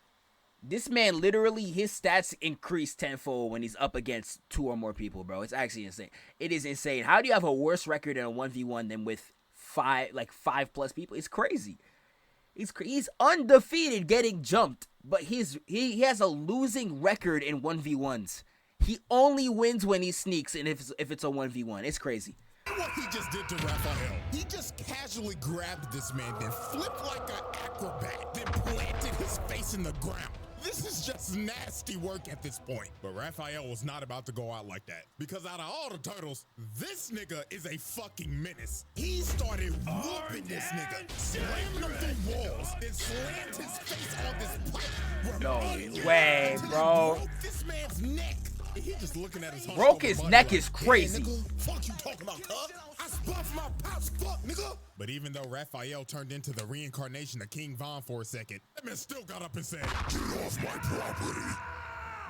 This man literally, his stats increase tenfold when he's up against 2 or more people, bro. It's actually insane. It is insane. How do you have a worse record in a 1v1 than with 5+ people? It's crazy. He's undefeated getting jumped, but he has a losing record in 1v1s. He only wins when he sneaks, and if it's a 1v1. It's crazy. What he just did to Raphael, he just casually grabbed this man, then flipped like an acrobat, then planted his face in the ground. This is just nasty work at this point. But Raphael was not about to go out like that, because out of all the turtles, this nigga is a fucking menace. He started whooping this nigga, slamming him through walls, then slammed his face on this pipe. No way, bro. Broke this man's neck. He just looking at his broke his neck is crazy. Hey, nigga, fuck you talking about, cuz? I spuffed my pouch, fuck, nigga. But even though Raphael turned into the reincarnation of King Von for a second, that man still got up and said, "Get off my property."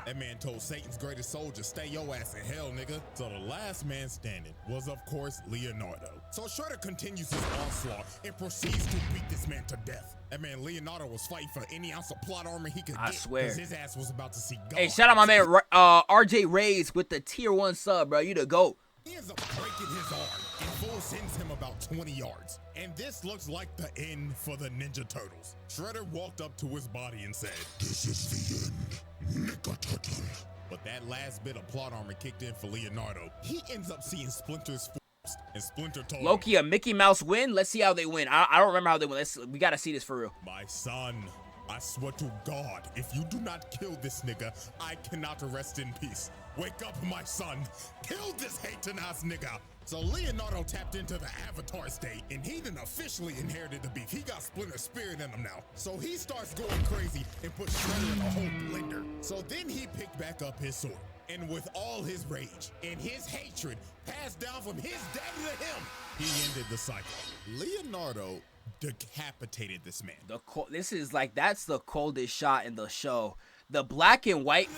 That man told Satan's greatest soldier, "Stay your ass in hell, nigga." So the last man standing was, of course, Leonardo. So Shredder continues his onslaught and proceeds to beat this man to death. That man Leonardo was fighting for any ounce of plot armor he could get. I swear. His ass was about to see God. Hey, shout out my man RJ Reyes with the tier 1 sub, bro. You the GOAT. He ends up breaking his arm and Full sends him about 20 yards. And this looks like the end for the Ninja Turtles. Shredder walked up to his body and said, "This is the end, Nigga Turtle." But that last bit of plot armor kicked in for Leonardo. He ends up seeing Splinter's force, and Splinter told him, Loki, a Mickey Mouse win? Let's see how they win. I don't remember how they win. We gotta see this for real. "My son, I swear to God, if you do not kill this nigga, I cannot rest in peace. Wake up, my son. Kill this hating ass nigga." So Leonardo tapped into the Avatar state, and he done officially inherited the beef. He got Splinter's spirit in him now. So he starts going crazy and puts Shredder in a whole blender. So then he picked back up his sword, and with all his rage and his hatred passed down from his daddy to him, he ended the cycle. Leonardo decapitated this man. That's the coldest shot in the show. The black and white.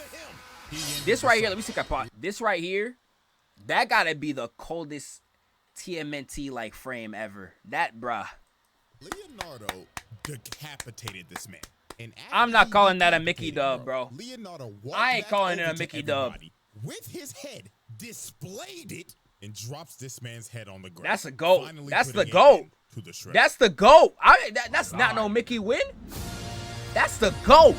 This right here, let me see if I pause. This right here, that gotta be the coldest TMNT like frame ever. That, bruh. Leonardo decapitated this man. And I'm not calling that a Mickey dub, bro. Leonardo I ain't calling it a Mickey dub. With his head, displayed it, and drops this man's head on the ground. That's a GOAT. Finally That's the putting an GOAT. end to the Shredder. That's the GOAT. That's not no Mickey win. That's the GOAT.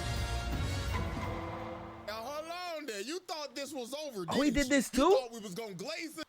Now hold on there. You thought this was over, Oh, he did this too? You thought we was gonna glaze the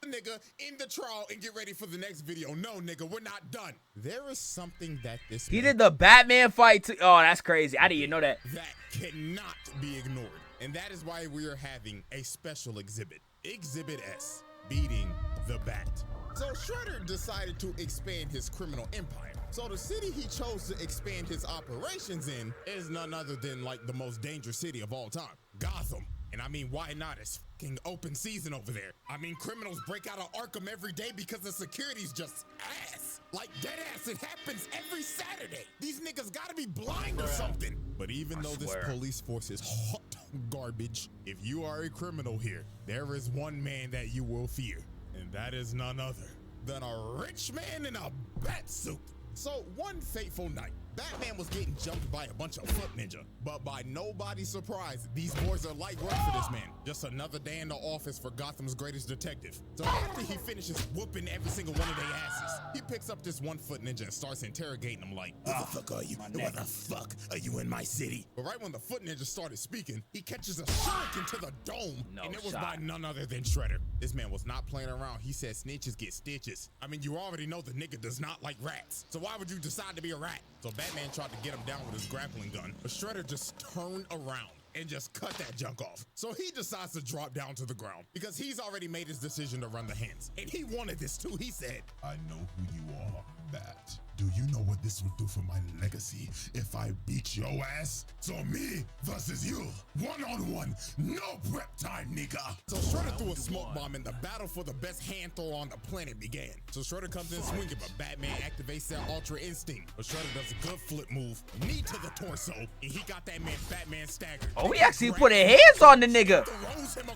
nigga in the trial and get ready for the next video. No, nigga, we're not done. There is something that this He man did the Batman fight too. Oh, that's crazy. I didn't even know that. that cannot be ignored. And that is why we are having a special exhibit. Exhibit S, beating the Bat. So Shredder decided to expand his criminal empire. So the city he chose to expand his operations in is none other than like the most dangerous city of all time, Gotham. And I mean, why not? It's fucking open season over there. I mean, criminals break out of Arkham every day because the security's just ass. Like dead ass, it happens every Saturday. These niggas gotta be blind or something. But even though this police force is hot garbage, if you are a criminal here, there is one man that you will fear. And that is none other than a rich man in a bat suit. So one fateful night, Batman was getting jumped by a bunch of foot ninja, but by nobody's surprise, these boys are light work for this man. Just another day in the office for Gotham's greatest detective. So after he finishes whooping every single one of their asses, he picks up this one foot ninja and starts interrogating him like, "Who the fuck are you? Why the fuck are you in my city?" But right when the foot ninja started speaking, he catches a shuriken to the dome, and it was by none other than Shredder. This man was not playing around. He said snitches get stitches. I mean, you already know the nigga does not like rats. So why would you decide to be a rat? So Batman tried to get him down with his grappling gun, but Shredder just turned around and just cut that junk off. So he decides to drop down to the ground because he's already made his decision to run the hands. And he wanted this too. He said, "I know who you are. combat. Do you know what this would do for my legacy if I beat your ass? So me versus you, one-on-one, no prep time, nigga. So Shredder threw a smoke bomb and the battle for the best hand throw on the planet began. So Shredder comes in swinging, but Batman activates that Ultra Instinct. But Shredder does a good flip move, knee to the torso, and he got that man Batman staggered. Oh, he actually put his hands on the nigga.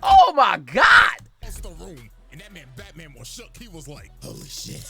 Oh my God. The room, and that man Batman was shook. He was like, holy shit,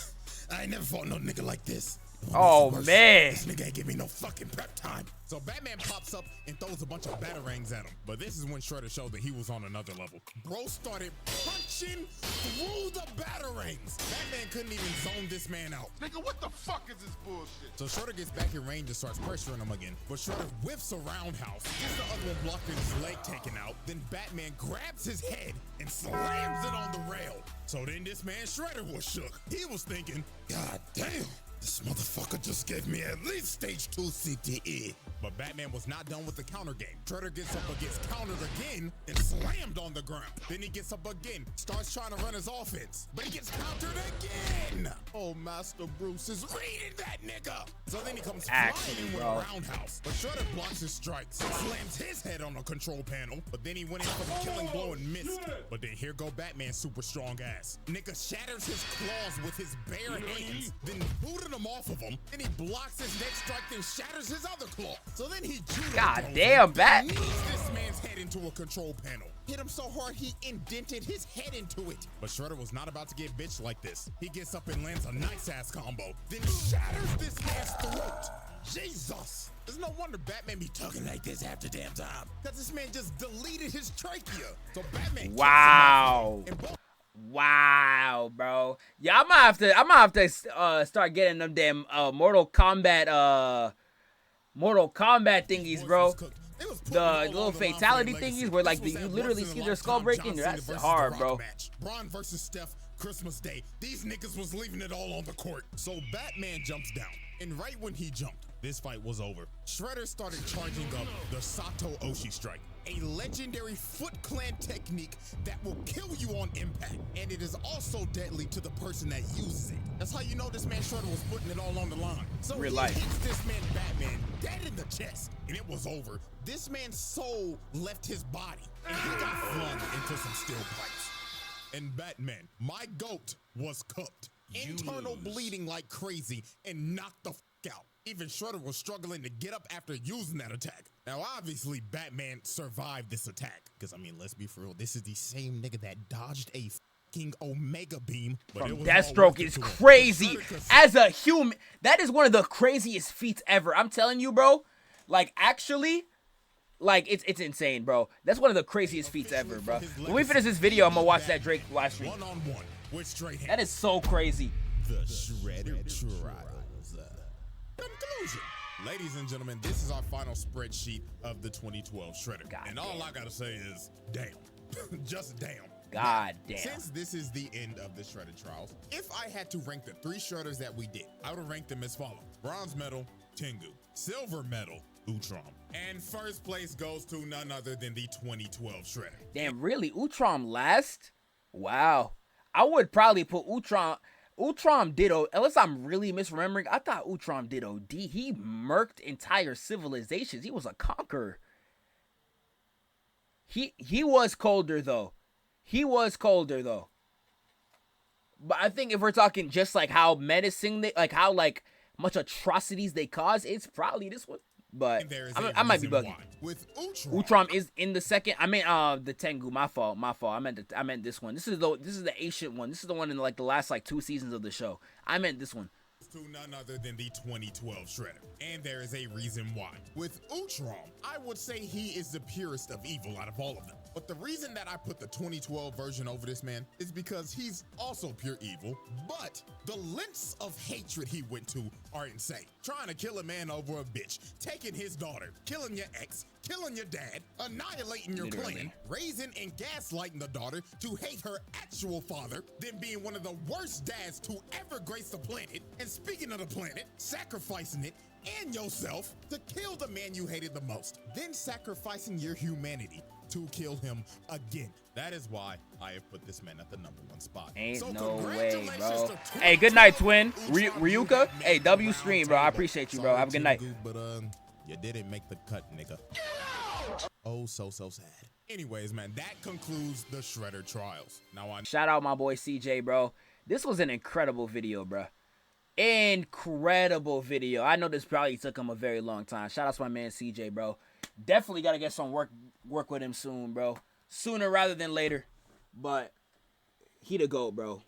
I ain't never fought no nigga like this. Oh man, this nigga ain't give me no fucking prep time. So Batman pops up and throws a bunch of batarangs at him. But this is when Shredder showed that he was on another level. Bro started punching through the batarangs. Batman couldn't even zone this man out. Nigga, what the fuck is this bullshit? So Shredder gets back in range and starts pressuring him again. But Shredder whiffs a roundhouse, gets the other one blocked and his leg taken out. Then Batman grabs his head and slams it on the rail. So then this man Shredder was shook. He was thinking, God damn. This motherfucker just gave me at least stage 2 CTE. But Batman was not done with the counter game. Shredder gets up and gets countered again and slammed on the ground. Then he gets up again, starts trying to run his offense, but he gets countered again. Oh, Master Bruce is reading that nigga. So then he comes flying in with a roundhouse. But Shredder blocks his strikes, slams his head on the control panel, but then he went in for the killing blow and missed. But then here go Batman's super strong ass. Nigga shatters his claws with his bare hands, then booted him off of him, and he blocks his next strike, then shatters his other claw. So then he God damn, Bat. knees this man's head into a control panel. Hit him so hard he indented his head into it. But Shredder was not about to get bitched like this. He gets up and lands a nice ass combo, then shatters this man's throat. Jesus. There's no wonder Batman be talking like this half the damn time. Cause this man just deleted his trachea. So Batman wow. Bro. Yeah, I'm gonna have to start getting them damn Mortal Kombat thingies, bro. The little fatality thingies where like you literally see their skull breaking. That's hard, bro. Braun versus Steph, Christmas Day. These niggas was leaving it all on the court. So Batman jumps down, and right when he jumped, this fight was over. Shredder started charging up the Sato Oshi strike, a legendary Foot Clan technique that will kill you on impact, and it is also deadly to the person that uses it. That's how you know this man Shredder was putting it all on the line. So Real he life. hits this man Batman dead in the chest, and it was over. This man's soul left his body, and he got flung into some steel pipes. And Batman, my goat, was cooked. Internal bleeding like crazy and knocked the fuck out. Even Shredder was struggling to get up after using that attack. Now, obviously, Batman survived this attack. Because, I mean, let's be for real. This is the same nigga that dodged a fucking Omega Beam. But From Deathstroke is crazy. As a human, that is one of the craziest feats ever. I'm telling you, bro. Like, actually, like, it's insane, bro. That's one of the craziest feats ever, bro. When we finish this video, I'm going to watch that Drake live stream. One-on-one with straight hands. That is so crazy. The Shredder Trials. Conclusion. Ladies and gentlemen, this is our final spreadsheet of the 2012 Shredder. God and all I gotta say is, damn. Just damn. God damn. Since this is the end of the Shredder Trials, if I had to rank the 3 Shredders that we did, I would rank them as follows. Bronze medal, Tengu. Silver medal, Utrom. And first place goes to none other than the 2012 Shredder. Damn, really? Utrom last? Wow. I would probably put Utrom did, unless I'm really misremembering, I thought Utrom did OD. He murked entire civilizations. He was a conqueror. He was colder, though. But I think if we're talking just like how menacing they, like how like much atrocities they cause, it's probably this one. But I might be bugging. With Utrom is in the second. I mean, the Tengu. My fault. I meant this one. This is the ancient one. This is the one in like the last like 2 seasons of the show. I meant this one. To none other than the 2012 Shredder. And there is a reason why. With Utrom, I would say he is the purest of evil out of all of them. But the reason that I put the 2012 version over this man is because he's also pure evil, but the lengths of hatred he went to are insane. Trying to kill a man over a bitch, taking his daughter, killing your ex, killing your dad, annihilating your clan, raising and gaslighting the daughter to hate her actual father, then being one of the worst dads to ever grace the planet, and speaking of the planet, sacrificing it and yourself to kill the man you hated the most, then sacrificing your humanity to kill him again. That is why I have put this man at the #1 spot. Ain't no way, bro. Hey, good night, twin. Ryuka. Hey, W stream, bro. I appreciate you, bro. Have a good night. But you didn't make the cut, nigga. Oh, so sad. Anyways, man, that concludes the Shredder trials. Now I shout out my boy CJ, bro. This was an incredible video, bro. Incredible video. I know this probably took him a very long time. Shout out to my man CJ, bro. Definitely got to get some work with him soon, bro. Sooner rather than later. But he the GOAT, bro.